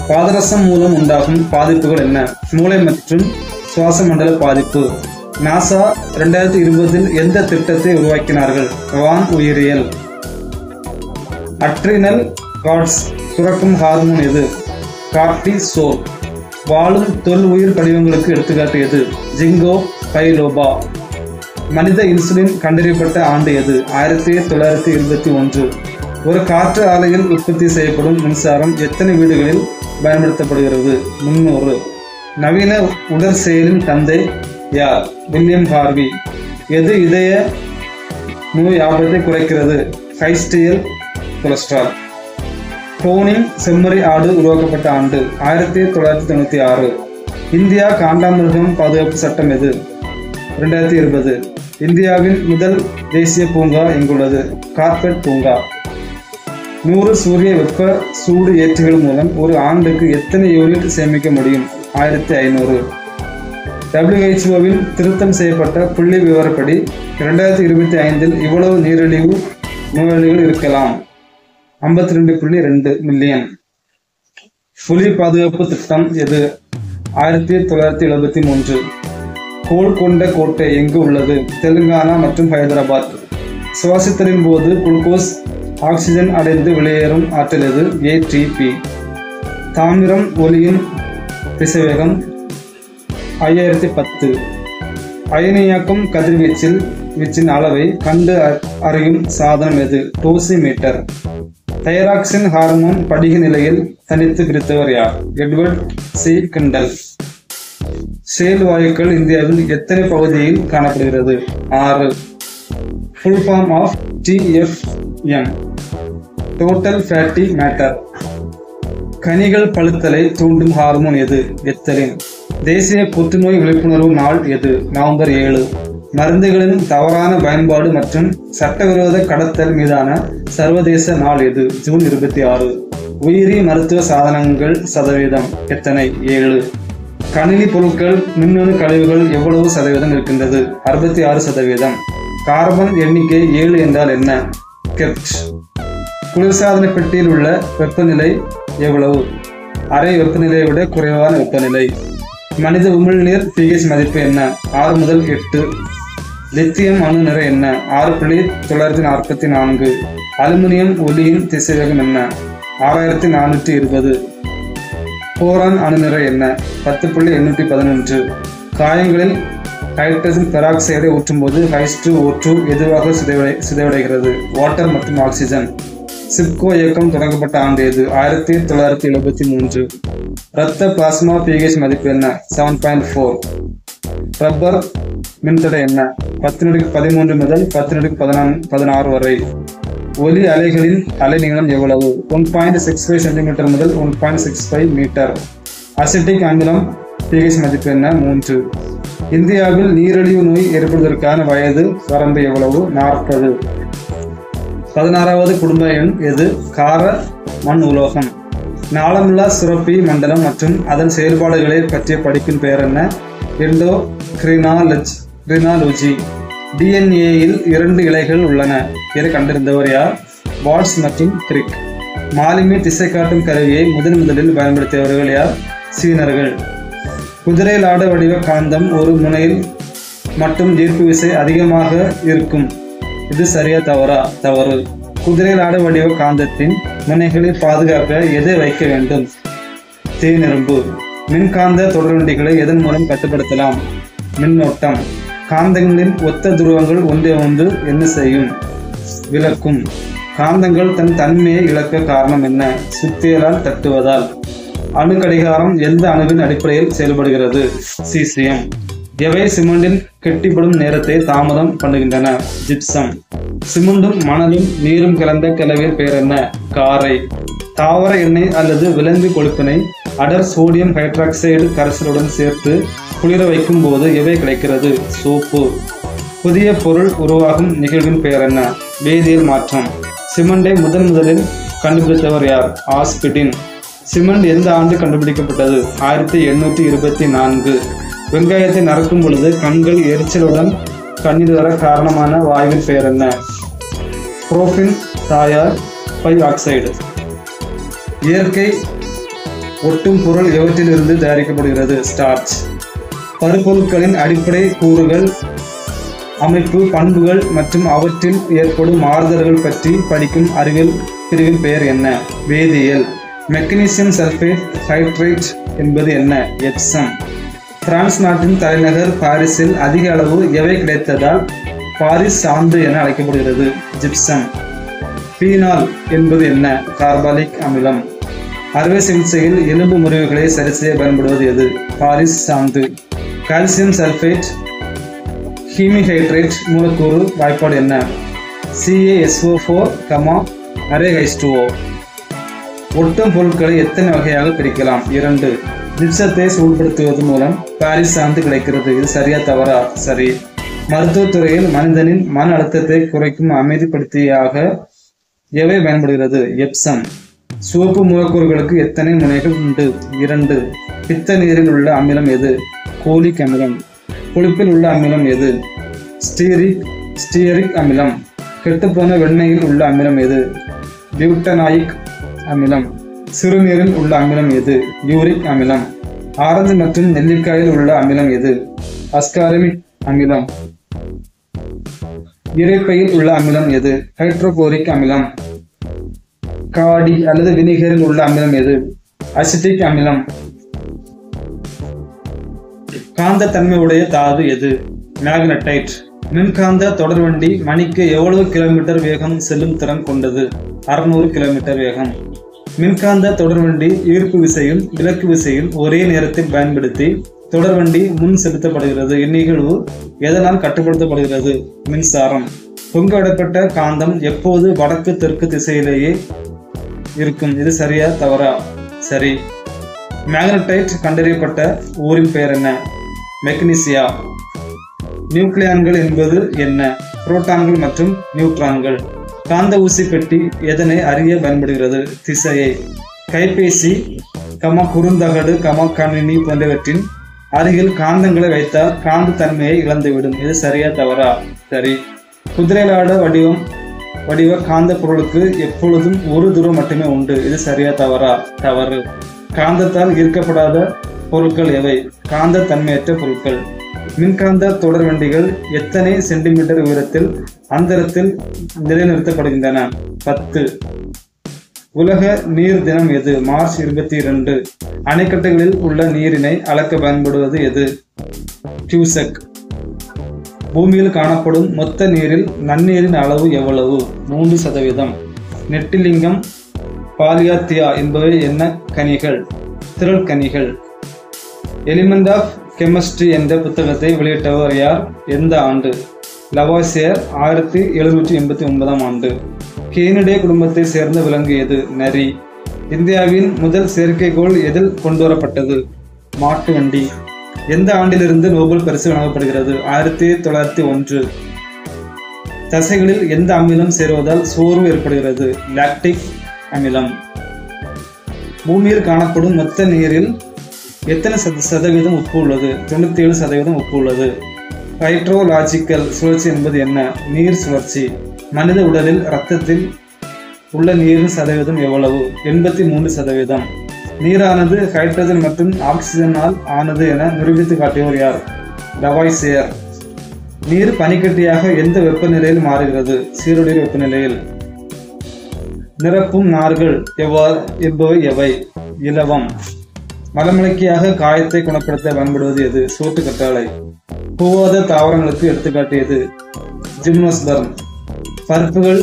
பாதரசம் மூலம் உண்டாகும் பாதிப்புகள் என்ன? மூளை மற்றும் சுவாச மண்டல பாதிப்பு. நாசா 2020 எந்த திட்டத்தை உருவாக்கினார்கள்? வான் உயிரியல். அட்ரினல் கார்ட்ஸ் சுரக்கும் ஹார்மோன் எது? கார்டிசோல். வாழும் தொல் உயிர் படிவங்களுக்கு எடுத்துக்காட்டு எது? ஜிங்கோ பைலோபா. மனித இன்சுலின் கண்டறியப்பட்ட ஆண்டு எது? 1921. ஒரு காற்று ஆலையில் உற்பத்தி செய்யப்படும் மின்சாரம் எத்தனை வீடுகளில் பயன்படுத்தப்படுகிறது? 300. நவீன உடற் செயலின் தந்தை யார்? William Harvey. எது இதய நோய் ஆபத்தை குறைக்கிறது? ஹைஸ்டியல் கொலஸ்ட்ரால். குளோனிங் செம்மறி ஆடு உருவாக்கப்பட்ட ஆண்டு? 1996. இந்தியா காண்டாமிருகம் பாதுகாப்பு சட்டம் எது? 2020. இந்தியாவின் முதல் தேசிய பூங்கா எங்குள்ளது? கார்பெட் பூங்கா. 100 சூரிய வெப்ப சூடு ஏற்றிகள் மூலம் ஒரு ஆண்டுக்கு எத்தனை யூனிட் சேமிக்க முடியும்? 1500. WHOவின் திருத்தம் செய்யப்பட்ட புள்ளி விவரப்படி 2025 இவ்வளவு நீரிழிவு நோயாளிகள் இருக்கலாம்? 52.2 மில்லியன். புலி பாதுகாப்பு திட்டம் எது? 1973. கோல்கொண்ட கோட்டை எங்கு உள்ளது? தெலுங்கானா மற்றும் ஹைதராபாத். சுவாசித்தலின் போது குளுக்கோஸ் ஆக்சிஜன் அடைந்து வெளியேறும் ஆற்றல் எது? ATP. தாமிரம் ஒலியின் திசைவேகம் 5010. அயனியாக்கும் கதிர்வீச்சின் அளவை கண்டு அறியும் சாதனம் எது? டோசிமீட்டர். தைராக்சின் ஹார்மோன் படிக நிலையில் தனித்து பிரித்தவர் யார்? எட்வர்ட் சி கிண்டல். ஷேல் வாயுக்கள் இந்தியாவில் எத்தனை பகுதியில் காணப்படுகிறது? 6. Full form of TFM. Total fatty matter. கனிகள் பழுத்தலை தூண்டும் ஹார்மோன் எது? எத்தலின். தேசிய புற்றுநோய் விழிப்புணர்வு நாள் எது? நவம்பர் 7. மருந்துகளின் தவறான பயன்பாடு மற்றும் சட்டவிரோத கடத்தல் மீதான சர்வதேச நாள் எது? ஜூன் 26. உயிரி மருத்துவ சாதனங்கள் சதவீதம் எத்தனை? 7. கணினி பொருட்கள் மின்னணு கழிவுகள் எவ்வளவு சதவீதம் இருக்கின்றது? 66%. கார்பன் எண்ணிக்கை 7 என்றால் என்ன? கெப்ட். குளிர்சாதன பெட்டியில் உள்ள வெப்பநிலை எவ்வளவு? அறை வெப்பநிலையை விட குறைவான வெப்பநிலை. மனித உமிழ்நீர் pH மதிப்பு என்ன? 6 முதல் 8. லித்தியம் அணு நிறை என்ன? 6.944. அலுமினியம் ஒளியின் திசைவேகம் என்ன? 6420. போரான் அணு நிறை என்ன? 10.811. காயங்களில் ஹைட்ரஜன் பெராக்சைடை ஊற்றும்போது H2O2 எதுவாக சிதைவடைகிறது? வாட்டர் மற்றும் ஆக்சிஜன். சிப்கோ இயக்கம் தொடங்கப்பட்ட ஆண்டு எது? 1973. இரத்த பிளாஸ்மா pH மதிப்பு என்ன? 7.4. ரப்பர் மின்தடை என்ன? 10⁻13 முதல் 10⁻16 வரை. ஒலி அலைகளின் அலைநீளம் எவ்வளவு? 1.65 சென்டிமீட்டர் முதல் 1.65 மீட்டர். அசிட்டிக் அமிலம் pH மதிப்பு என்ன? 3. இந்தியாவில் நீரிழிவு நோய் ஏற்படுவதற்கான வயது வரம்பு எவ்வளவு? 40. 16வது குடும்ப எண் எது? கார மண் உலோகம். நாளமில்லா சுரப்பி மண்டலம் மற்றும் அதன் செயல்பாடுகளை பற்றிய படிப்பின் பெயர் என்ன? எண்டோக்ரினாலஜி. டிஎன்ஏயில் 2 இலைகள் உள்ளன. இதை கண்டிருந்தவர் யார்? வாட்ஸ் மற்றும் கிரிக். மாலுமி திசை காட்டும் கருவியை முதலில் பயன்படுத்தியவர்கள் யார்? சீனர்கள். குதிரை லாட வடிவ காந்தம் ஒரு முனையில் மட்டும் ஈர்ப்பு விசை அதிகமாக இருக்கும். இது சரியா தவறா? தவறு. குதிரை லாட வடிவ காந்தத்தின் முனைகளை பாதுகாக்க எதை வைக்க வேண்டும்? தேனிரும்பு. மின்காந்த தொடர்வண்டிகளை எதன் மூலம் கட்டுப்படுத்தலாம்? மின்னோட்டம். காந்தங்களின் ஒத்த துருவங்கள் ஒன்றை ஒன்று என்ன செய்யும்? விளக்கும். காந்தங்கள் தன் தன்மையை இழக்க காரணம் என்ன? சுத்தியலால் தட்டுவதால். அணு கடிகாரம் எந்த அணுவின் அடிப்படையில் செயல்படுகிறது? சீசியம். எவை சிமெண்டின் கெட்டிப்படும் நேரத்தை தாமதம் பண்ணுகின்றன? ஜிப்சம். சிமெண்டும் மணலும் நீரும் கலந்த கலவையின் பெயர் என்ன? காரை. தாவர எண்ணெய் அல்லது விலங்கு கொழுப்பினை அடர் சோடியம் ஹைட்ராக்சைடு கரைசலுடன் சேர்த்து குளிர வைக்கும் போது எவை கிடைக்கிறது? சோப்பு. புதிய பொருள் உருவாகும் நிகழ்வின் பெயர் என்ன? வேதியியல் மாற்றம். சிமெண்டை முதலில் கண்டுபிடித்தவர் யார்? ஆஸ்பிடின். சிமெண்ட் எந்த ஆண்டு கண்டுபிடிக்கப்பட்டது? 1824. வெங்காயத்தை நறுக்கும் பொழுது கண்கள் எரிச்சலுடன் கண்ணீர் வர காரணமான வாயுவின் பெயர் என்ன? புரோபின் தாயார் பை ஆக்சைடு. இயற்கை ஒட்டும் பொருள் எவற்றிலிருந்து தயாரிக்கப்படுகிறது? ஸ்டார்ச். பருப்பொருட்களின் அடிப்படை கூறுகள், அமைப்பு, பண்புகள் மற்றும் அவற்றில் ஏற்படும் மாறுதல்கள் பற்றி படிக்கும் அறிவியல் பிரிவின் பெயர் என்ன? வேதியியல். மெக்னீசியம் சல்பேட் ஹைட்ரேட் என்பது என்ன? எப்சம். பிரான்ஸ் நாட்டின் தலைநகர் பாரிஸில் அதிக அளவு எவை கிடைத்ததால் பாரிஸ் சாந்து என அழைக்கப்படுகிறது? ஜிப்சம். பீனால் என்பது என்ன? கார்பாலிக் அமிலம். அறுவை சிகிச்சையில் எலும்பு முறிவுகளை சரி செய்ய பயன்படுவது எது? பாரிஸ் சாந்து. கால்சியம் சல்பேட் ஹீமிஹைட்ரேட் மூலக்கூறு வாய்ப்பாடு என்ன? CaSO4, H2O. ஒட்டும் பொருட்களை எத்தனை வகையாக பிரிக்கலாம்? 2. ஜிப்சத்தை சூடுபடுத்துவது மூலம் பாரிஸ் சாந்து கிடைக்கிறது. இது சரியா தவறா? சரி. மருத்துவத்துறையில் மனிதனின் மன அழுத்தத்தை குறைக்கும் அமைதிப்படுத்தியாக எவை பயன்படுகிறது? எப்சம். சிவப்பு மூலக்கூறுகளுக்கு எத்தனை முனைகள் உண்டு? 2. பித்த நீரில் உள்ள அமிலம் எது? கோலிக் அமிலம். கொழுப்பில் உள்ள அமிலம் எது? ஸ்டீயரிக் அமிலம். கெட்டுப்போன வெண்ணெயில் உள்ள அமிலம் எது? பியூட்டனாயிக் அமிலம். சிறுநீரில் உள்ள அமிலம் எது? யூரிக் அமிலம். ஆரஞ்சு மற்றும் நெல்லிக்காயில் உள்ள அமிலம் எது? அஸ்கார்பிக் அமிலம். இரைப்பையில் உள்ள அமிலம் எது? ஹைட்ரோகுளோரிக் அமிலம். காடி அல்லது வினிகரில் உள்ள அமிலம் எது? அசிட்டிக் அமிலம். காந்த தன்மை உடைய தாது எது? மேக்னடைட். மின்காந்த தொடர்வண்டி மணிக்கு எவ்வளவு கிலோமீட்டர் வேகம் செல்லும் திறன் கொண்டது? 600 கிலோமீட்டர் வேகம். மின்காந்த தொடர்வண்டி ஈர்ப்பு விசையும் விலக்கு விசையும் ஒரே நேரத்தில் பயன்படுத்தி தொடர்வண்டி முன் செலுத்தப்படுகிறது. இந்நிகழ்வு எதனால் கட்டுப்படுத்தப்படுகிறது? மின்சாரம். பொங்கவிடப்பட்ட காந்தம் எப்போது வடக்கு தெற்கு திசையிலேயே இருக்கும். இது சரியா தவறா? சரி. மேக்னடைட் கண்டறியப்பட்ட ஊரின் பெயர் என்ன? மெக்னீசியா. நியூக்ளியான்கள் என்பது என்ன? புரோட்டான்கள் மற்றும் நியூட்ரான்கள். காந்த ஊசி பெட்டி எதனை அறிய பயன்படுகிறது? திசையை. கைபேசி, குறுந்தகடு, கணினி போன்றவற்றின் அருகில் காந்தங்களை வைத்தால் காந்த தன்மையை இழந்துவிடும். இது சரியா தவறா? சரி. குதிரைலாட வடிவ காந்த பொருளுக்கு எப்பொழுதும் ஒரு துருவம் மட்டுமே உண்டு. இது சரியா தவறா? தவறு. காந்தத்தால் ஈர்க்கப்படாத பொருட்கள் எவை? காந்த தன்மையற்ற பொருட்கள். மின்காந்த தொடர்வண்டிகள் எத்தனை சென்டிமீட்டர் உயரத்தில் அந்தரத்தில் நிலைநிறுத்தப்படுகின்றன? 10. உலக நீர் தினம் எது? மார்ச் 22. அணைக்கட்டுகளில் உள்ள நீரினை அளக்க பயன்படுவது எது? கியூசெக். பூமியில் காணப்படும் மொத்த நீரில் நன்னீரின் அளவு எவ்வளவு? 3%. நெட்டிலிங்கம், பாலியாத்தியா என்பவை என்ன கனிகள்? திரள் கனிகள். எலிமெண்ட் ஆஃப் கெமிஸ்ட்ரி என்ற புத்தகத்தை வெளியிட்டவர் யார்? எந்த ஆண்டு? லவாசியர். 1789 ஆண்டு. கேனிடே குடும்பத்தை சேர்ந்த விலங்கு எது? நரி. இந்தியாவின் முதல் செயற்கைக்கோள் எதில் கொண்டுவரப்பட்டது? மாட்டு வண்டி. எந்த ஆண்டிலிருந்து நோபல் பரிசு வழங்கப்படுகிறது? 1901. தசைகளில் எந்த அமிலம் சேருவதால் சோர்வு ஏற்படுகிறது? லாக்டிக் அமிலம். பூமியில் காணப்படும் மொத்த நீரில் எத்தனை சதவீதம் உப்பு உள்ளது? 97% உப்பு உள்ளது. ஹைட்ரோலாஜிக்கல் சுழற்சி என்பது என்ன? நீர் சுழற்சி. மனித உடலில் இரத்தத்தில் உள்ள நீரின் சதவீதம் எவ்வளவு? 83%. நீரானது ஹைட்ரஜன் மற்றும் ஆக்சிஜனால் ஆனது என நிரூபித்து காட்டியவர் யார்? லவாய்சியர். நீர் பனிக்கட்டியாக எந்த வெப்பநிலையில் மாறுகிறது? சீருடைய வெப்பநிலையில். நிரப்பும் நார்கள் என்பவை எவை? இலவம். மலமலக்கியாக காயத்தை குணப்படுத்த பயன்படுவது எது? சோத்து கற்றாழை. பூவாத தாவரங்களுக்கு எடுத்துக்காட்டியது? ஜிம்னோஸ்பர்ம். பருப்புகள்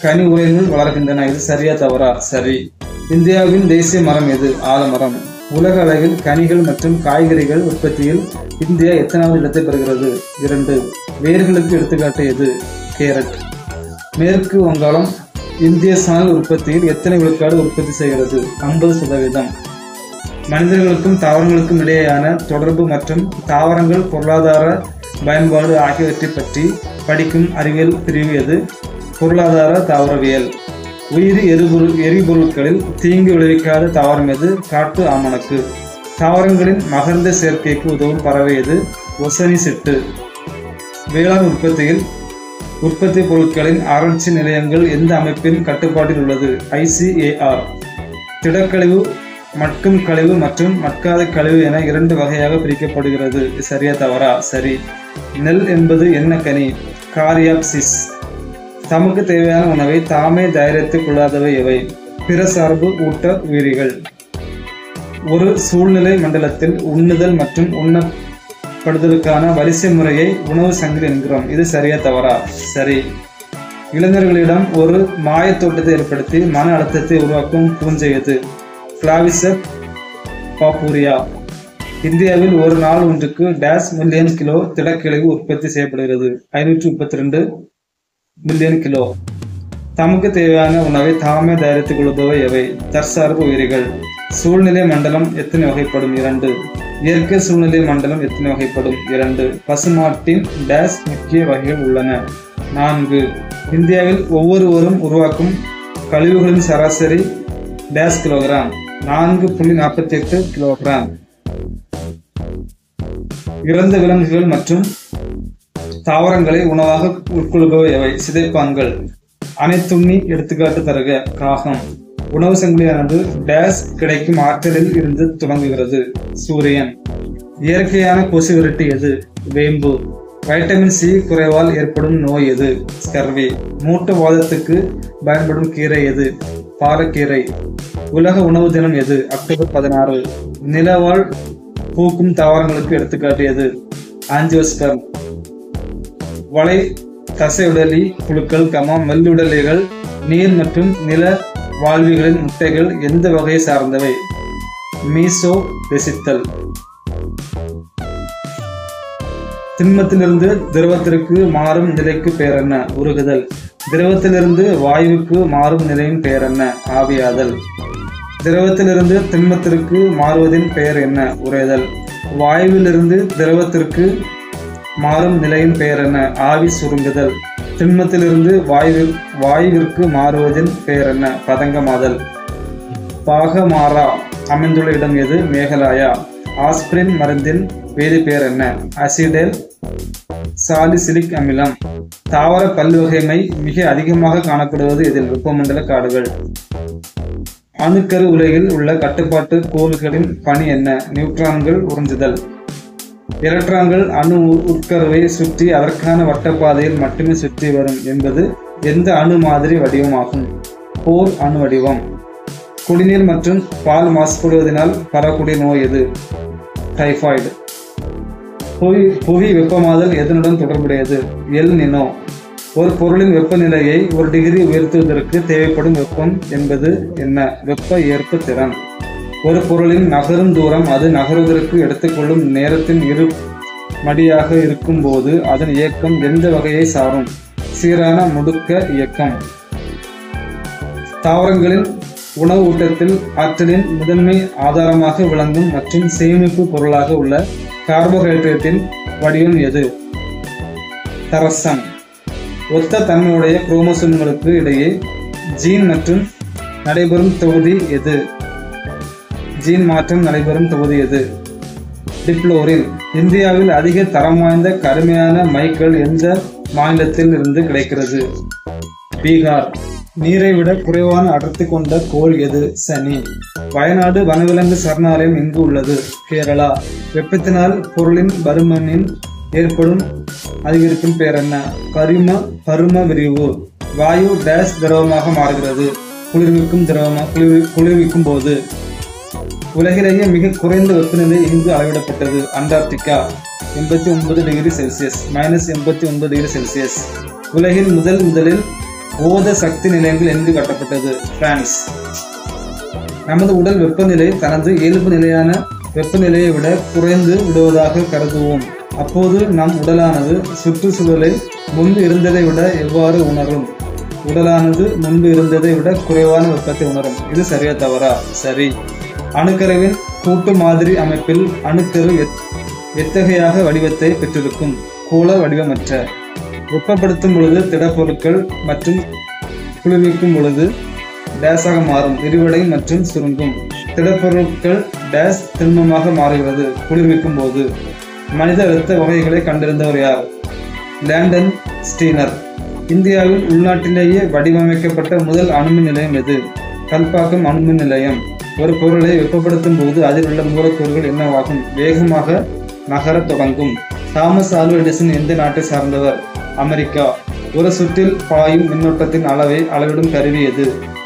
கனி உரையினுள் வளர்கின்றன. இது சரியா தவறா? சரி. இந்தியாவின் தேசிய மரம் எது? ஆலமரம். உலக அளவில் கனிகள் மற்றும் காய்கறிகள் உற்பத்தியில் இந்தியா எத்தனாவது இடத்தை பெறுகிறது? 2. வேர்களுக்கு எடுத்துக்காட்டு எது? கேரட். மேற்கு வங்காளம் இந்திய சணல் உற்பத்தியில் எத்தனை விழுக்காடு உற்பத்தி செய்கிறது? 50%. மனிதர்களுக்கும் தாவரங்களுக்கும் இடையேயான தொடர்பு மற்றும் தாவரங்கள் பொருளாதார பயன்பாடு ஆகியவற்றை பற்றி படிக்கும் அறிவியல் பிரிவு எது? பொருளாதார தாவரவியல். உயிரி எரிபொருட்களில் தீங்கு விளைவிக்காத தாவரம் எது? காட்டு ஆமணக்கு. தாவரங்களின் மகர்ந்த சேர்க்கைக்கு உதவும் பறவை எது? ஒசனி சிட்டு. வேளாண் உற்பத்தி பொருட்களின் ஆராய்ச்சி நிலையங்கள் எந்த அமைப்பின் கட்டுப்பாட்டில் உள்ளது? ICAR. திடக்கழிவு, மட்கும் கழிவு மற்றும் மட்காத கழிவு என 2 வகையாக பிரிக்கப்படுகிறது. சரியா தவறா? சரி. நெல் என்பது என்ன கனி? காரியாப்சிஸ். தமக்கு தேவையான உணவை தாமே தயாரித்துக் கொள்ளாதவை எவை? பிற சார்பு ஊட்ட உயிரிகள். ஒரு சூழ்நிலை மண்டலத்தில் உண்ணுதல் மற்றும் உண்ணப்படுதலுக்கான வரிசை முறையை உணவு சங்கிலி என்கிறோம். இது சரியா தவறா? சரி. இளைஞர்களிடம் ஒரு மாயத்தோட்டத்தை ஏற்படுத்தி மன அழுத்தத்தை உருவாக்கும் பூஞ்சை எது? கிளாவிசப் பாப்பூரியா. இந்தியாவில் ஒரு நாள் ஒன்றுக்கு $1 கிலோ திடக்கழிவு உற்பத்தி செய்யப்படுகிறது. 532 மில்லியன் கிலோ. தமக்கு தேவையான உணவை தாமே தயாரித்துக் கொள்பவை எவை? தற்சார்பு உயிரிகள். சூழ்நிலை மண்டலம் எத்தனை வகைப்படும்? 2. இயற்கை சூழ்நிலை மண்டலம் எத்தனை வகைப்படும்? 2. பசுமாட்டின் முக்கிய வகைகள் உள்ளன. 4. இந்தியாவில் ஒவ்வொருவரும் உருவாக்கும் கழிவுகளின் சராசரி கிலோகிராம்? 4.48 கிலோகிராம். இறந்த விலங்குகள் மற்றும் தாவரங்களை உணவாக உட்கொள்பவை எவை? சிதைப்பான்கள். அனைத்துண்ணி எடுத்துக்காட்டு தருக. காகம். உணவு சங்கிலியானது கிடைக்கும் ஆற்றலில் இருந்து தொடங்குகிறது. சூரியன். இயற்கையான கொசு விரட்டி எது? வேம்பு. வைட்டமின் C குறைவால் ஏற்படும் நோய் எது? ஸ்கர்வி. மூட்டு வாதத்துக்கு பயன்படும் கீரை எது? பாலக்கீரை. உலக உணவு தினம் எது? அக்டோபர் 16. நிலவாழ் பூக்கும் தாவரங்களுக்கு எடுத்துக்காட்டியது? ஆஞ்சியோஸ்பர்ம். வளை தசையுடலி புழுக்கள், மெல்லுடலிகள், நீர் மற்றும் நில வாழ்விகளின் முட்டைகள் எந்த வகையை சார்ந்தவை? மீசோ வெசித்தல். திண்மத்திலிருந்து திரவத்திற்கு மாறும் நிலைக்கு பெயர் என்ன? உருகுதல். திரவத்திலிருந்து வாயுவுக்கு மாறும் நிலையின் பெயர் என்ன? ஆவியாதல். திரவத்திலிருந்து திண்மத்திற்கு மாறுவதின் பெயர் என்ன? உறைதல். வாயுவிலிருந்து திரவத்திற்கு மாறும் நிலையின் பெயர் என்ன? ஆவி சுருங்குதல். திண்மத்திலிருந்து வாயுவிற்கு மாறுவதின் பெயர் என்ன? பதங்கமாதல். பாகமாரா அமைந்துள்ள இடம் எது? மேகாலயா. ஆஸ்பிரின் மருந்தின் வேதிப்பெயர் என்ன? அசிடேல் சாலிசிலிக் அமிலம். தாவர பல்வகைமை மிக அதிகமாக காணப்படுவது இதில்? வெப்பமண்டல காடுகள். அணுக்கரு உலகில் உள்ள கட்டுப்பாட்டு கோள்களின் பணி என்ன? நியூட்ரான்கள் உறிஞ்சுதல். எலக்ட்ரான்கள் அணு உட்கருவை சுற்றி அதற்கான வட்டப்பாதையில் மட்டுமே சுற்றி வரும் என்பது எந்த அணு மாதிரி வடிவமாகும்? போர் அணு வடிவம். குடிநீர் மற்றும் பால் மாசுபடுவதனால் பரவக்கூடிய நோய் எது? டைபாய்டு. புவி வெப்பமாதல் எதனுடன் தொடர்புடையது? El Nino. ஒரு பொருளின் வெப்பநிலையை 1 டிகிரி உயர்த்துவதற்கு தேவைப்படும் வெப்பம் என்பது என்ன? வெப்ப ஏற்பு திறன். ஒரு பொருளின் நகரும் தூரம் அது நகருவதற்கு எடுத்துக்கொள்ளும் நேரத்தின் இரு மடியாக இருக்கும் போது அதன் இயக்கம் எந்த வகையை சாரும்? சீரான முடுக்க இயக்கம். தாவரங்களின் உணவு ஊட்டத்தில் ஆற்றலின் முதன்மை ஆதாரமாக விளங்கும் மற்றும் சேமிப்பு பொருளாக உள்ள கார்போஹைட்ரேட்டின் வடிவம் எது? தரசம். ஒத்த தன்மையுடைய குரோமோசோம்களுக்கு இடையே ஜீன் மற்றும் நடைபெறும் தொகுதி எது? ஜீன் மாற்றம் நடைபெறும் தொகுதி எது? டிப்ளோரின். இந்தியாவில் அதிக தரம் வாய்ந்த கருமையான மைக்கல் எந்த மாநிலத்தில் இருந்து கிடைக்கிறது? பீகார். நீரை விட குறைவான அடர்த்தி கொண்ட கோள் எது? சனி. வயநாடு வனவிலங்கு சரணாலயம் எங்கு உள்ளது? கேரளா. வெப்பத்தினால் பொருளின் பருமனின் ஏற்படும் அதிகரிப்பின் பெயர் என்ன? பரும விரிவு. வாயு டேஸ் திரவமாக மாறுகிறது? குளிர்விக்கும் போது. உலகிலேயே மிக குறைந்த வெப்பநிலை எங்கு அளவிடப்பட்டது? Antarctica. 89 degree Celsius -89 degree Celsius. உலகில் முதலில் ஓத சக்தி நிலையங்கள் எங்கு கட்டப்பட்டது? பிரான்ஸ். நமது உடல் வெப்பநிலை தனது இயல்பு நிலையான வெப்பநிலையை விட குறைந்து விடுவதாக கருதுவோம். அப்போது நம் உடலானது சுற்றுச்சூழலை முன்பு இருந்ததை விட எவ்வாறு உணரும்? உடலானது முன்பு இருந்ததை விட குறைவான வெப்பத்தை உணரும். இது சரியா தவறா? சரி. அணுக்கருவின் கூட்டு மாதிரி அமைப்பில் அணுக்கரு எத்தகையாக வடிவத்தை பெற்றிருக்கும்? கோள வடிவமற்ற. வெப்பப்படுத்தும் பொழுது திடப்பொருட்கள் மற்றும் குளிர்விக்கும் பொழுது டேஸாக மாறும்? விரிவடையும் மற்றும் சுருங்கும். திடப்பொருட்கள் டேஸ் திண்மமாக மாறுகிறது குளிர்விக்கும் போது. மனித இரத்த வகைகளை கண்டறிந்தவர் யார்? லேண்டன் ஸ்டீனர். இந்தியாவில் உள்நாட்டிலேயே வடிவமைக்கப்பட்ட முதல் அணுமின் நிலையம் எது? கல்பாக்கம் அணுமின் நிலையம். ஒரு பொருளை வெப்பப்படுத்தும் போது அதில் உள்ள மூலக்கூறுகள் என்னவாகும்? வேகமாக நகர தொடங்கும். தாமஸ் ஆல்வா எடிசன் எந்த நாட்டை சார்ந்தவர்? அமெரிக்கா. ஒரு சுற்றில் பாயும் மின்னோட்டத்தின் அளவை அளவிடும் கருவி எது?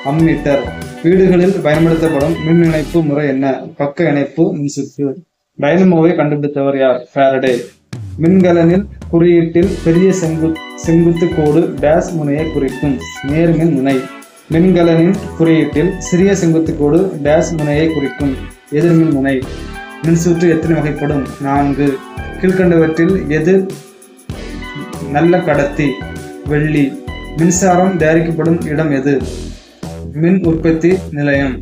அம்மீட்டர். வீடுகளில் பயன்படுத்தப்படும் மின் இணைப்பு முறை என்ன? பக்க இணைப்பு மின்சுற்று. டைனமோவை கண்டுபிடித்தவர் யார்? ஃபாரடே. மின்கலனில் குறியீட்டில் பெரிய செங்குத்து கோடு டேஸ் முனையை குறிக்கும்? நேர்மின் முனை. மின்கலனின் குறியீட்டில் சிறிய செங்குத்து கோடு டேஸ் முனையை குறிக்கும்? எதிர்மின் முனை. மின்சுற்று எத்தனை வகைப்படும்? 4. கீழ்கண்டவற்றில் எது நல்ல கடத்தி? வெள்ளி. மின்சாரம் தயாரிக்கப்படும் இடம் எது? மின் உற்பத்தி நிலையம்.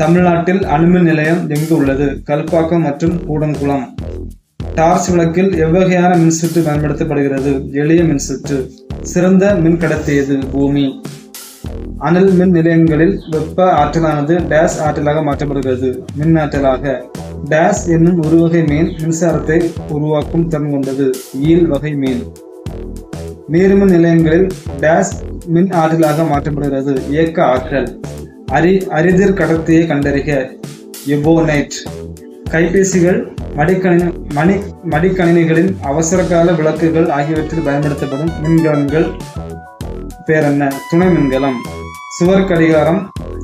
தமிழ்நாட்டில் அணுமின் நிலையம் எங்கு உள்ளது? கல்பாக்கம் மற்றும் கூடன்குளம். டார்ச் விளக்கில் எவ்வகையான மின்சுற்று பயன்படுத்தப்படுகிறது? எளிய மின்சுற்று. சிறந்த மின் கடத்தி எது? பூமி. அனல் மின் நிலையங்களில் வெப்ப ஆற்றலானது டேஸ் ஆற்றலாக மாற்றப்படுகிறது? மின் ஆற்றலாக. டேஸ் என்னும் ஒரு வகை மீன் மின்சாரத்தை உருவாக்கும் திறன் கொண்டது? ஈல் வகை மீன். நீர்மின் நிலையங்களில் டேஸ் மின் ஆற்றலாக மாற்றப்படுகிறது? இயக்க ஆற்றல். அரிதிர் கடத்தியை கண்டறிக. எபோனைட். கைபேசிகள், மடிக்கணினிகளின் அவசர கால விளக்குகள் ஆகியவற்றில் பயன்படுத்தப்படும் மின்கலன்கள் பேர் என்ன? துணை மின்கலம். சுவர் கடிகாரம்,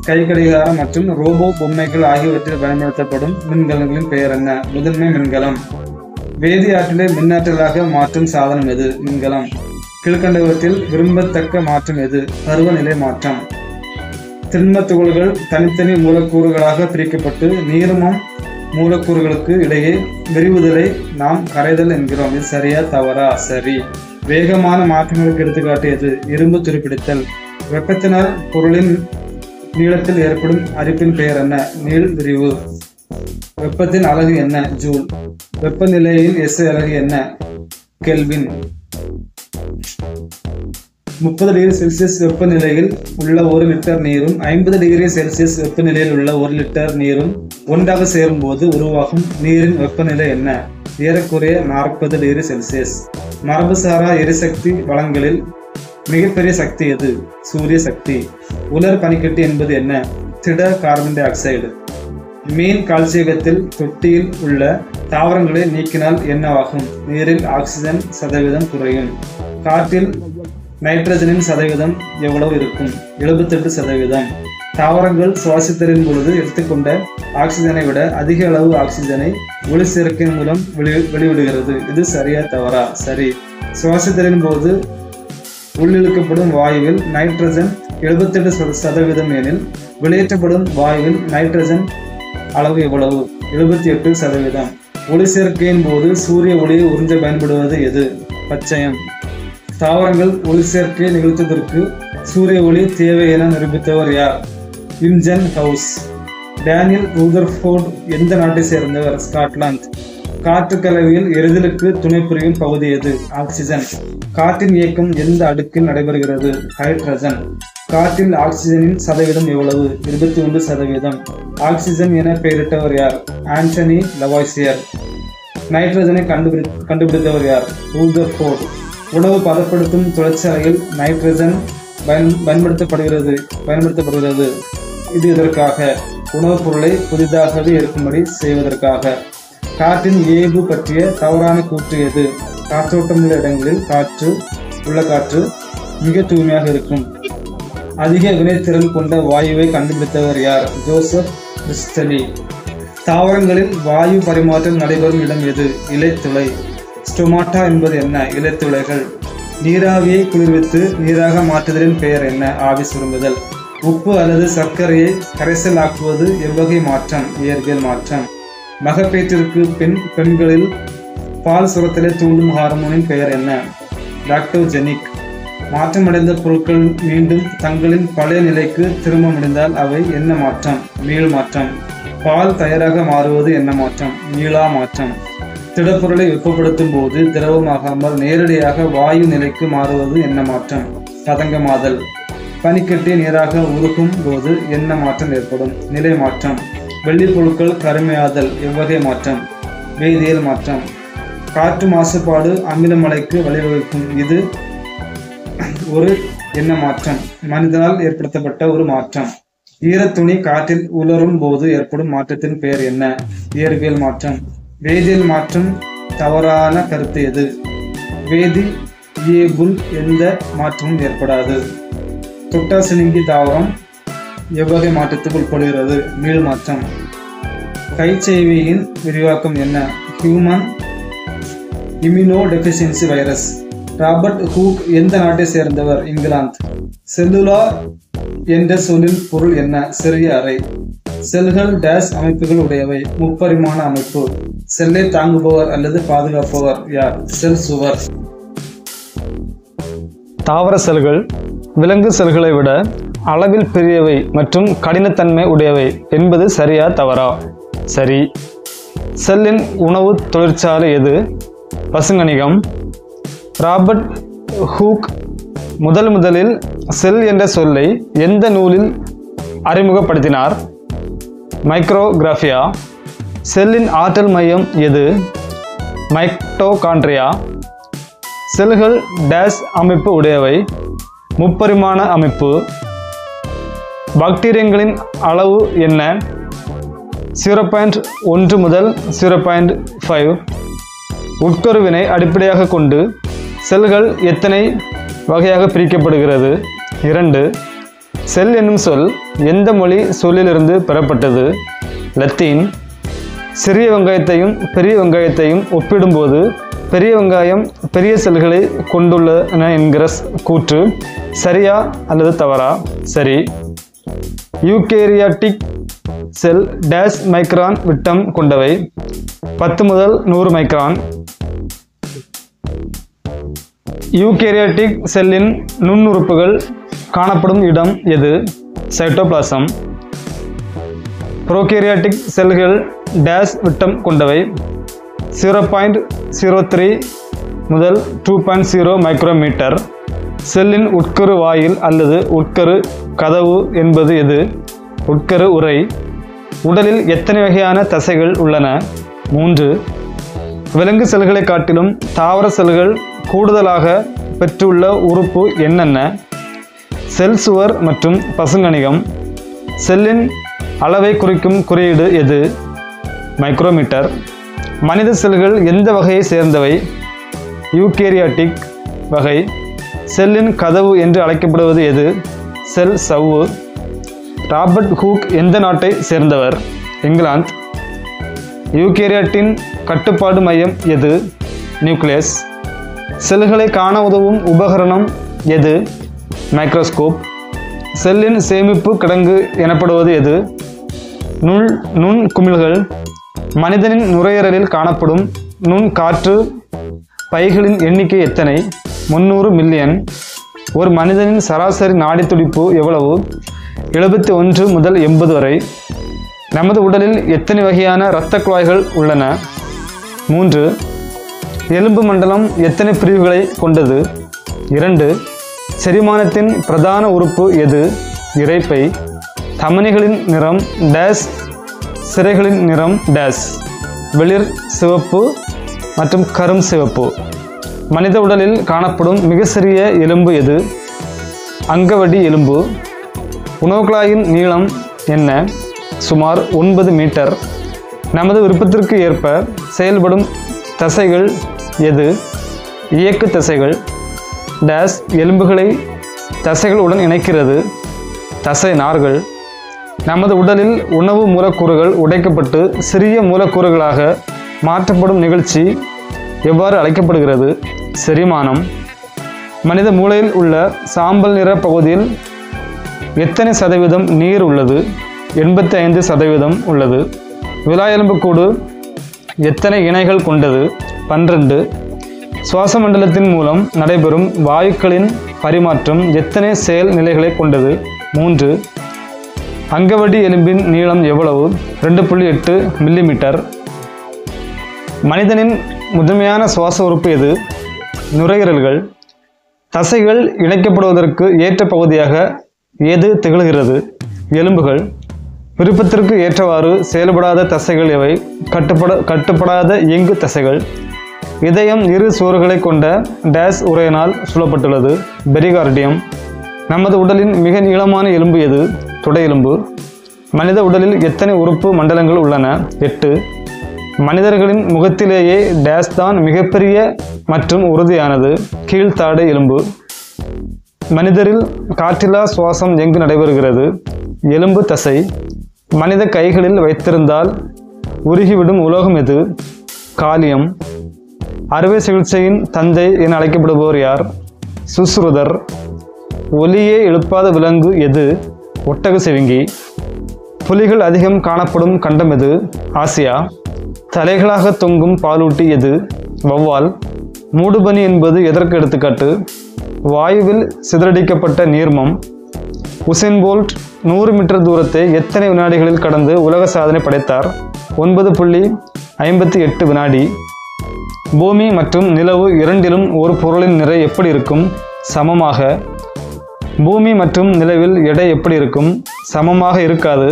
கை கடிகாரம் மற்றும் ரோபோ பொம்மைகள் ஆகியவற்றில் பயன்படுத்தப்படும் மின்கலன்களின் பெயர் என்ன? முதன்மை மின்கலம். வேதி ஆற்றலை மின்னாற்றலாக மாற்றும் சாதனம் எது? மின்கலம். கீழ்கண்டவற்றில் விரும்பத்தக்க மாற்றம் எது? பருவநிலை மாற்றம். திண்ம துகள்கள் தனித்தனி மூலக்கூறுகளாக பிரிக்கப்பட்டு நீர்மம் மூலக்கூறுகளுக்கு இடையே விரிவுதலை நாம் கரைதல் என்கிறோம். இது சரியா தவறா? சரி. வேகமான மாற்றங்களுக்கு எடுத்துக்காட்டு எது? இரும்பு துருப்பிடித்தல். வெப்பத்தினால் பொருளின் நீளத்தில் ஏற்படும் அரிப்பின் பெயர் என்ன? நீள் விரிவு. வெப்பத்தின் அலகு என்ன? ஜூல். வெப்பநிலையின் SI அலகு என்ன? கெல்வின். 30 டிகிரி செல்சியஸ் வெப்பநிலையில் உள்ள 1 லிட்டர் நீரும் 50 டிகிரி செல்சியஸ் வெப்பநிலையில் உள்ள 1 லிட்டர் நீரும் ஒன்றாக சேரும் போது உருவாகும் நீரின் வெப்பநிலை என்ன? ஏறக்குறைய 40 டிகிரி செல்சியஸ். மரபுசாரா எரிசக்தி வளங்களில் மிகப்பெரிய சக்தி எது? சூரிய சக்தி. உலர் பனிக்கட்டி என்பது என்ன? திட கார்பன் டை ஆக்சைடு. மீன் கால்சியகத்தில் தொட்டியில் உள்ள தாவரங்களை நீக்கினால் என்னவாகும்? நீரில் ஆக்சிஜன் சதவீதம் குறையும். காற்றில் நைட்ரஜனின் சதவீதம் எவ்வளவு இருக்கும்? 78%. தாவரங்கள் சுவாசித்தலின் பொழுது எடுத்துக்கொண்ட ஆக்சிஜனை விட அதிக அளவு ஆக்சிஜனை ஒளி சேர்க்கையின் மூலம் வெளிவிடுகிறது. இது சரியா தவறா? சரி. சுவாசித்தலின் போது உள்ளிழுக்கப்படும் வாயுவில் நைட்ரஜன் 78% எனில் வெளியேற்றப்படும் வாயுவில் நைட்ரஜன் அளவு எவ்வளவு? 78%. ஒளி சேர்க்கையின் போது சூரிய ஒளியை உறிஞ்ச பயன்படுவது எது? பச்சையம். தாவரங்கள் ஒளி சேர்க்கையை நிகழ்த்துவதற்கு சூரிய ஒளி தேவை என நிரூபித்தவர் யார்? இன்ஜன் ஹவுஸ். டேனியல் ரூதர்ஃபோர்ட் எந்த நாட்டை சேர்ந்தவர்? ஸ்காட்லாந்து. காற்று கலவையில் எரிதலுக்கு துணை புரியும் பகுதி எது? ஆக்சிஜன். காற்றின் இயக்கம் எந்த அடுக்கில் நடைபெறுகிறது? ஹைட்ரஜன். காற்றில் ஆக்சிஜனின் சதவீதம் எவ்வளவு? 21%. ஆக்சிஜன் என பெயரிட்டவர் யார்? ஆண்டனி லவாய்சியர். நைட்ரஜனை கண்டுபிடித்தவர் யார்? ரூதர்ஃபோர்ட். உணவு பதப்படுத்தும் தொழிற்சாலையில் நைட்ரஜன் பயன்படுத்தப்படுகிறது. இது இதற்காக உணவுப் பொருளை புதிதாகவே இருக்கும்படி செய்வதற்காக. காற்றின் இயல்பு பற்றிய தவறான கூற்று எது? காற்றோட்டமுள்ள இடங்களில் காற்று மிக தூய்மையாக இருக்கும். அதிக வினைத்திறன் கொண்ட வாயுவை கண்டுபிடித்தவர் யார்? ஜோசப் பிரிஸ்டலி. தாவரங்களில் வாயு பரிமாற்றம் நடைபெறும் இடம் எது? இலைத்துளை. ஸ்டொமாட்டா என்பது என்ன? இலைத்துளைகள். நீராவியை குளிர்வித்து நீராக மாற்றுதலின் பெயர் என்ன? ஆவி சுருங்குதல். உப்பு அல்லது சர்க்கரையை கரைசல் ஆக்குவது எவ்வகை மாற்றம்? இயற்பியல் மாற்றம். மகப்பேற்றிற்கு பின் பெண்களில் பால் சுரத்தலை தூண்டும் ஹார்மோனின் பெயர் என்ன? லாக்டோஜெனிக். மாற்றமடைந்த பொருட்கள் மீண்டும் தங்களின் பழைய நிலைக்கு திரும்ப முடிந்தால் அவை என்ன மாற்றம்? மீள் மாற்றம். பால் தயாராக மாறுவது என்ன மாற்றம்? மீளா மாற்றம். திடப்பொருளை வெப்பப்படுத்தும் போது திரவமாகாமல் நேரடியாக வாயு நிலைக்கு மாறுவது என்ன மாற்றம்? பதங்கமாதல். பனிக்கட்டி நீராக உருகும் போது என்ன மாற்றம் ஏற்படும்? நிலை மாற்றம். வெள்ளி பொருட்கள் கருமையாதல் எவ்வகை மாற்றம்? வேதியியல் மாற்றம். காற்று மாசுபாடு அமிலமலைக்கு வழிவகுக்கும். இது ஒரு என்ன மாற்றம்? மனிதனால் ஏற்படுத்தப்பட்ட ஒரு மாற்றம். ஈரத்துணி காற்றில் உலரும் போது ஏற்படும் மாற்றத்தின் பெயர் என்ன? இயற்பியல் மாற்றம். வேதியியல் மாற்றம் தவறான கருத்து எது? வேதியியல் எந்த மாற்றமும் ஏற்படாது. தொட்டாசினுங்கி தாவரம் எவ்வகை மாற்றத்துக்கு உட்படுகிறது? மீள் மாற்றம். கைச்சேவையின் விரிவாக்கம் என்ன? Human immuno deficiency virus. Robert Hooke எந்த நாட்டை சேர்ந்தவர்? இங்கிலாந்து. செல்லுலார் என்ற சொல்லின் பொருள் என்ன? சிறிய அறை. செல்கள் டேஸ் அமைப்புகள் உடையவை. முப்பரிமாண அமைப்பு. செல்லை தாங்குபவர் அல்லது பாதுகாப்பவர் யார்? செல் சுவர். தாவர செல்கள் விலங்கு செல்களை விட அளவில் பெரியவை மற்றும் கடினத்தன்மை உடையவை என்பது சரியா தவறா? சரி. செல்லின் உணவு தொழிற்சாலை எது? பசுங்கணிகம். ராபர்ட் ஹூக் முதலில் செல் என்ற சொல்லை எந்த நூலில் அறிமுகப்படுத்தினார்? மைக்ரோகிராஃபியா. செல்லின் ஆற்றல் மையம் எது? மைட்டோகாண்ட்ரியா. செல்கள் டேஸ் அமைப்பு உடையவை. முப்பரிமாண அமைப்பு. பாக்டீரியங்களின் அளவு என்ன? 0.1 முதல் 0.5. உட்கருவினை அடிப்படையாக கொண்டு செல்கள் எத்தனை வகையாக பிரிக்கப்படுகிறது? 2. செல் என்னும் சொல் எந்த மொழி சொல்லிலிருந்து பெறப்பட்டது? லத்தீன். சிறிய வெங்காயத்தையும் பெரிய வெங்காயத்தையும் ஒப்பிடும்போது பெரிய வெங்காயம் பெரிய செல்களை கொண்டுள்ளன என்கிற கூற்று சரியா அல்லது தவறா? சரி. யூகேரியாட்டிக் செல் டேஸ் மைக்ரான் விட்டம் கொண்டவை. 10 முதல் 100 மைக்ரான். யூகேரியாட்டிக் செல்லின் நுண்ணுறுப்புகள் காணப்படும் இடம் எது? சைட்டோபிளாசம். ப்ரோகேரியாட்டிக் செல்கள் டேஷ் விட்டம் கொண்டவை. 0.03 முதல் 2.0 மைக்ரோமீட்டர். செல்லின் உட்கரு வாயில் அல்லது உட்கரு கதவு என்பது எது? உட்கரு உறை. உடலில் எத்தனை வகையான தசைகள் உள்ளன? 3. விலங்கு செல்களை காட்டிலும் தாவர செல்கள் கூடுதலாக பெற்றுள்ள உறுப்பு என்னென்ன? செல் சுவர் மற்றும் பசுங்கணிகம். செல்லின் அளவை குறிக்கும் குறியீடு எது? மைக்ரோமீட்டர். மனித செல்கள் எந்த வகையை சேர்ந்தவை? யூகேரியாட்டிக் வகை. செல்லின் கதவு என்று அழைக்கப்படுவது எது? செல் சவ்வு. ராபர்ட் ஹூக் எந்த நாட்டை சேர்ந்தவர்? இங்கிலாந்து. யூகேரியாட்டின் கட்டுப்பாடு மையம் எது? நியூக்ளியஸ். செல்களை காண உதவும் உபகரணம் எது? மைக்ரோஸ்கோப். செல்லின் சேமிப்பு கிடங்கு எனப்படுவது எது? நுண் குமிழ்கள். மனிதனின் நுரையீரலில் காணப்படும் நுண் காற்று பைகளின் எண்ணிக்கை எத்தனை? 300 மில்லியன். ஒரு மனிதனின் சராசரி நாடி துடிப்பு எவ்வளவு? 71 முதல் 80 வரை. நமது உடலில் எத்தனை வகையான இரத்த குழாய்கள் உள்ளன? 3. எலும்பு மண்டலம் எத்தனை பிரிவுகளை கொண்டது? 2. செரிமானத்தின் பிரதான உறுப்பு எது? இரைப்பை. தமனிகளின் நிறம் டேஷ், சிரைகளின் நிறம் டேஷ். வெளிர் சிவப்பு மற்றும் கரும் சிவப்பு. மனித உடலில் காணப்படும் மிக சிறிய எலும்பு எது? அங்கவடி எலும்பு. உணவுக்குழாயின் நீளம் என்ன? சுமார் 9 மீட்டர். நமது விருப்பத்திற்கு ஏற்ப செயல்படும் தசைகள் எது? இயக்கு தசைகள். டேஷ் எலும்புகளை தசைகளுடன் இணைக்கிறது. தசை நார்கள். நமது உடலில் உணவு மூலக்கூறுகள் உடைக்கப்பட்டு சிறிய மூலக்கூறுகளாக மாற்றப்படும் நிகழ்ச்சி எவ்வாறு அழைக்கப்படுகிறது? செரிமானம். மனித மூளையில் உள்ள சாம்பல் நிற பகுதியில் எத்தனை சதவீதம் நீர் உள்ளது? 85% உள்ளது. விலா எலும்புக்கூடு எத்தனை இணைகள் கொண்டது? 12. சுவாச மண்டலத்தின் மூலம் நடைபெறும் வாயுக்களின் பரிமாற்றம் எத்தனை செயல் நிலைகளை கொண்டது? 3. அங்கவடி எலும்பின் நீளம் எவ்வளவு? 2.8 மில்லிமீட்டர். மனிதனின் முதன்மையான சுவாச உறுப்பு எது? நுரையீரல்கள். தசைகள் இணைக்கப்படுவதற்கு ஏற்ற பகுதியாக எது திகழ்கிறது? எலும்புகள். விருப்பத்திற்கு ஏற்றவாறு செயல்படாத தசைகள் எவை? கட்டுப்படாத இயங்கு தசைகள். இதயம் இரு சுவர்களை கொண்ட டேஷ் உறையினால் சூழப்பட்டுள்ளது. பெரிகார்டியம். நமது உடலின் மிக நீளமான எலும்பு எது? தொடை எலும்பு. மனித உடலில் எத்தனை உறுப்பு மண்டலங்கள் உள்ளன? 8. மனிதர்களின் முகத்திலேயே டேஷ் தான் மிகப்பெரிய மற்றும் உறுதியானது. கீழ்த்தாடை எலும்பு. மனிதரில் காற்றில்லா சுவாசம் எங்கு நடைபெறுகிறது? எலும்பு தசை. மனித கைகளில் வைத்திருந்தால் உருகிவிடும் உலோகம் எது? காலியம். அறுவை சிகிச்சையின் தந்தை என அழைக்கப்படுபவர் யார்? சுஷ்ருதர். ஒலியே எழுப்பாத விலங்கு எது? ஒட்டக சிவிங்கி. புலிகள் அதிகம் காணப்படும் கண்டம் எது? ஆசியா. தலைகளாக தொங்கும் பாலூட்டி எது? வௌவால். மூடுபனி என்பது எதற்கு எடுத்துக்காட்டு? வாயுவில் சிதறடிக்கப்பட்ட நீர்மம். உசேன் போல்ட் 100 மீட்டர் தூரத்தை எத்தனை வினாடிகளில் கடந்து உலக சாதனை படைத்தார்? 9.58 வினாடி. பூமி மற்றும் நிலவு இரண்டிலும் ஒரு பொருளின் நிறை எப்படி இருக்கும்? சமமாக. பூமி மற்றும் நிலவில் எடை எப்படி இருக்கும்? சமமாக இருக்காது.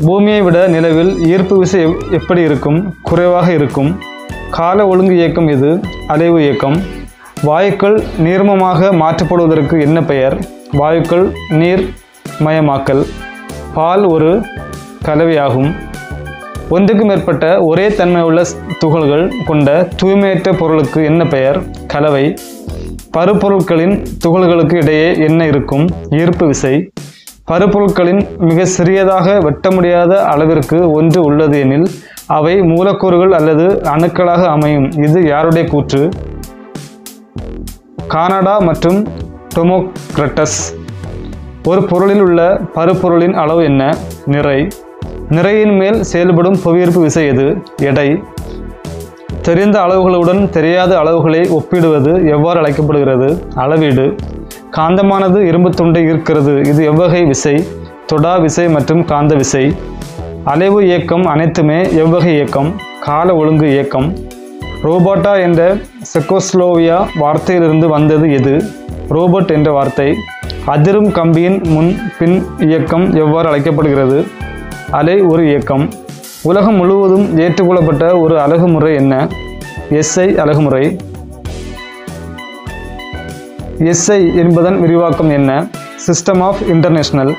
பூமியை விட நிலவில் ஈர்ப்பு விசை எப்படி இருக்கும்? குறைவாக இருக்கும். கால ஒழுங்கு இயக்கம் எது? அலைவு இயக்கம். வாயுக்கள் நீர்மமாக மாற்றப்படுவதற்கு என்ன பெயர்? வாயுக்கள் நீர் மயமாக்கல். பால் ஒரு கலவையாகும். ஒன்றுக்கு மேற்பட்ட ஒரே தன்மையுள்ள துகள்கள் கொண்ட தூய்மையற்ற பொருளுக்கு என்ன பெயர்? கலவை. பருப்பொருட்களின் துகள்களுக்கு இடையே என்ன இருக்கும்? ஈர்ப்பு விசை. பருப்பொருட்களின் மிக சிறியதாக வெட்ட முடியாத அளவிற்கு ஒன்று உள்ளது எனில் அவை மூலக்கூறுகள் அல்லது அணுக்களாக அமையும். இது யாருடைய கூற்று? கானடா மற்றும் டெமோக்ரட்டஸ். ஒரு பொருளில் உள்ள பருப்பொருளின் அளவு என்ன? நிறை. நிறையின் மேல் செயல்படும் புவியீர்ப்பு விசை எது? எடை. தெரிந்த அளவுகளுடன் தெரியாத அளவுகளை ஒப்பிடுவது எவ்வாறு அழைக்கப்படுகிறது? அளவீடு. காந்தமானது இரும்பு துண்டை ஈர்க்கிறது. இது எவ்வகை விசை? தொடா விசை மற்றும் காந்த விசை. அலைவு இயக்கம் அனைத்துமே எவ்வகை இயக்கம்? கால ஒழுங்கு இயக்கம். ரோபோட்டா என்ற செக்கோஸ்லோவியா வார்த்தையிலிருந்து வந்தது எது? ரோபோட் என்ற வார்த்தை. அதிரும் கம்பியின் முன் பின் இயக்கம் எவ்வாறு அழைக்கப்படுகிறது? அலை ஒரு இயக்கம். உலகம் முழுவதும் ஏற்றுக்கொள்ளப்பட்ட ஒரு அலகுமுறை என்ன? SI அலகுமுறை. SI என்பதன் விரிவாக்கம் என்ன? System of international.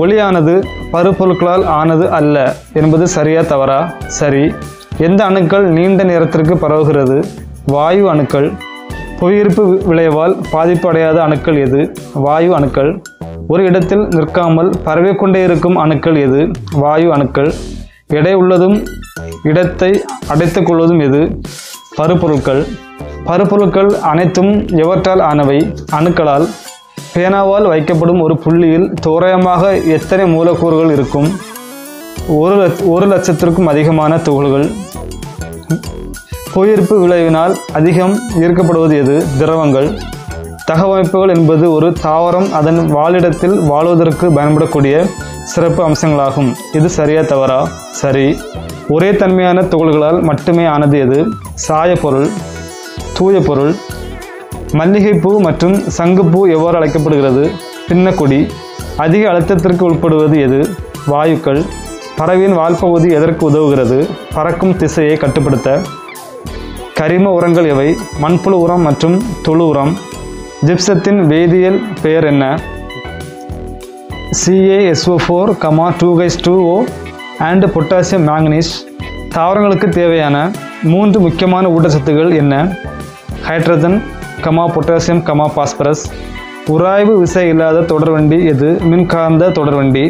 ஒளியானது பருப்பொருட்களால் ஆனது அல்ல என்பது சரியா தவறா? சரி. எந்த அணுக்கள் நீண்ட நேரத்திற்கு பரவுகிறது? வாயு அணுக்கள். புவியீர்ப்பு விளைவால் பாதிப்பு அடையாத அணுக்கள் எது? வாயு அணுக்கள். ஒரு இடத்தில் நிற்காமல் பரவிக்கொண்டே இருக்கும் அணுக்கள் எது? வாயு அணுக்கள். எடை உள்ளதும் இடத்தை அடைத்துக் கொள்வதும் எது? பருப்பொருட்கள். பருப்பொருட்கள் அனைத்தும் எவற்றால் ஆனவை? அணுக்களால். பேனாவால் வைக்கப்படும் ஒரு புள்ளியில் தோராயமாக எத்தனை மூலக்கூறுகள் இருக்கும்? 1,00,000க்கும் அதிகமான துகள்கள். புவியீர்ப்பு விளைவினால் அதிகம் ஈர்க்கப்படுவது எது? திரவங்கள். தகவமைப்புகள் என்பது ஒரு தாவரம் அதன் வாழிடத்தில் வாழ்வதற்கு பயன்படக்கூடிய சிறப்பு அம்சங்களாகும். இது சரியா தவறா? சரி. ஒரே தன்மையான துகள்களால் மட்டுமே ஆனது எது? சாயப்பொருள். தூய பொருள். மல்லிகைப்பூ மற்றும் சங்குப்பூ எவ்வாறு அழைக்கப்படுகிறது? பின்னக்கொடி. அதிக அழுத்தத்திற்கு உட்படுவது எது? வாயுக்கள். பறவையின் வால்பகுதி எதற்கு உதவுகிறது? பறக்கும் திசையை கட்டுப்படுத்த. கரிம உரங்கள் எவை? மண்புழு உரம் மற்றும் தொழு உரம். ஜிப்சத்தின் வேதியியல் பெயர் என்ன? CaSO4, 2H2O and potassium manganese. தாவரங்களுக்கு தேவையான 3 முக்கியமான ஊட்டச்சத்துக்கள் என்ன? Hydrogen, potassium, phosphorus. உராய்வு விசை இல்லாத தொடர்வண்டி எது? மின்காந்த தொடர்வண்டி.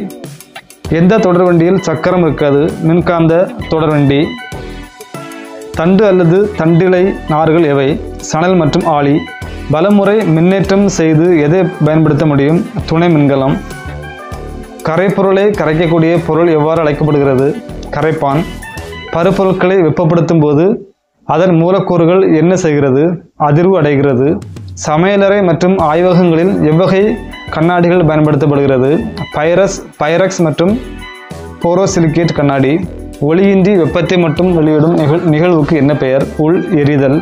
எந்த தொடர்வண்டியில் சக்கரம் இருக்காது? மின்காந்த தொடர்வண்டி. தண்டு அல்லது தண்டிலை நார்கள் எவை? சணல் மற்றும் ஆளி. பலமுறை மின்னேற்றம் செய்து எதை பயன்படுத்த முடியும்? துணை மின்கலம். கரைப்பொருளை கரைக்கக்கூடிய பொருள் எவ்வாறு அழைக்கப்படுகிறது? கரைப்பான். பருப்பொருட்களை வெப்பப்படுத்தும் போது அதன் மூலக்கூறுகள் என்ன செய்கிறது? அதிர்வு அடைகிறது. சமையலறை மற்றும் ஆய்வகங்களில் எவ்வகை கண்ணாடிகள் பயன்படுத்தப்படுகிறது? பைரக்ஸ் மற்றும் போரோசிலிகேட் கண்ணாடி. ஒளியின்றி வெப்பத்தை மட்டும் வெளியிடும் நிகழ்வுக்கு என்ன பெயர்? உள் எரிதல்.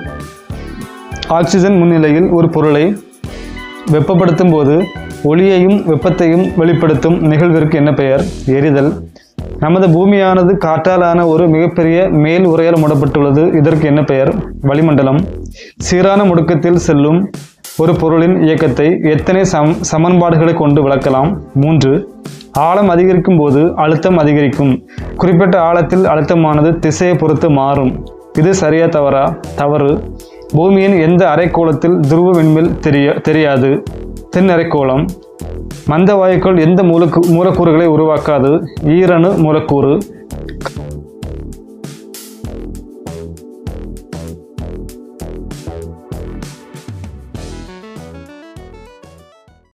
ஆக்சிஜன் முன்னிலையில் ஒரு பொருளை வெப்பப்படுத்தும் போது ஒளியையும் வெப்பத்தையும் வெளிப்படுத்தும் நிகழ்விற்கு என்ன பெயர்? எரிதல். நமது பூமியானது காற்றாலான ஒரு மிகப்பெரிய மேல் உறையால் மூடப்பட்டுள்ளது. இதற்கு என்ன பெயர்? வளிமண்டலம். சீரான முடுக்கத்தில் செல்லும் ஒரு பொருளின் இயக்கத்தை எத்தனை சமன்பாடுகளை கொண்டு விளக்கலாம்? 3. ஆழம் அதிகரிக்கும் போது அழுத்தம் அதிகரிக்கும். குறிப்பிட்ட ஆழத்தில் அழுத்தமானது திசையை பொறுத்து மாறும். இது சரியா தவறா? தவறு. பூமியின் எந்த அரைக்கோளத்தில் துருவ விண்மீன் தெரியாது? தென் அரைக்கோளம். மந்த வாயுக்கள் எந்த மூலக்கூறுகளை உருவாக்காது? ஈரணு மூலக்கூறு.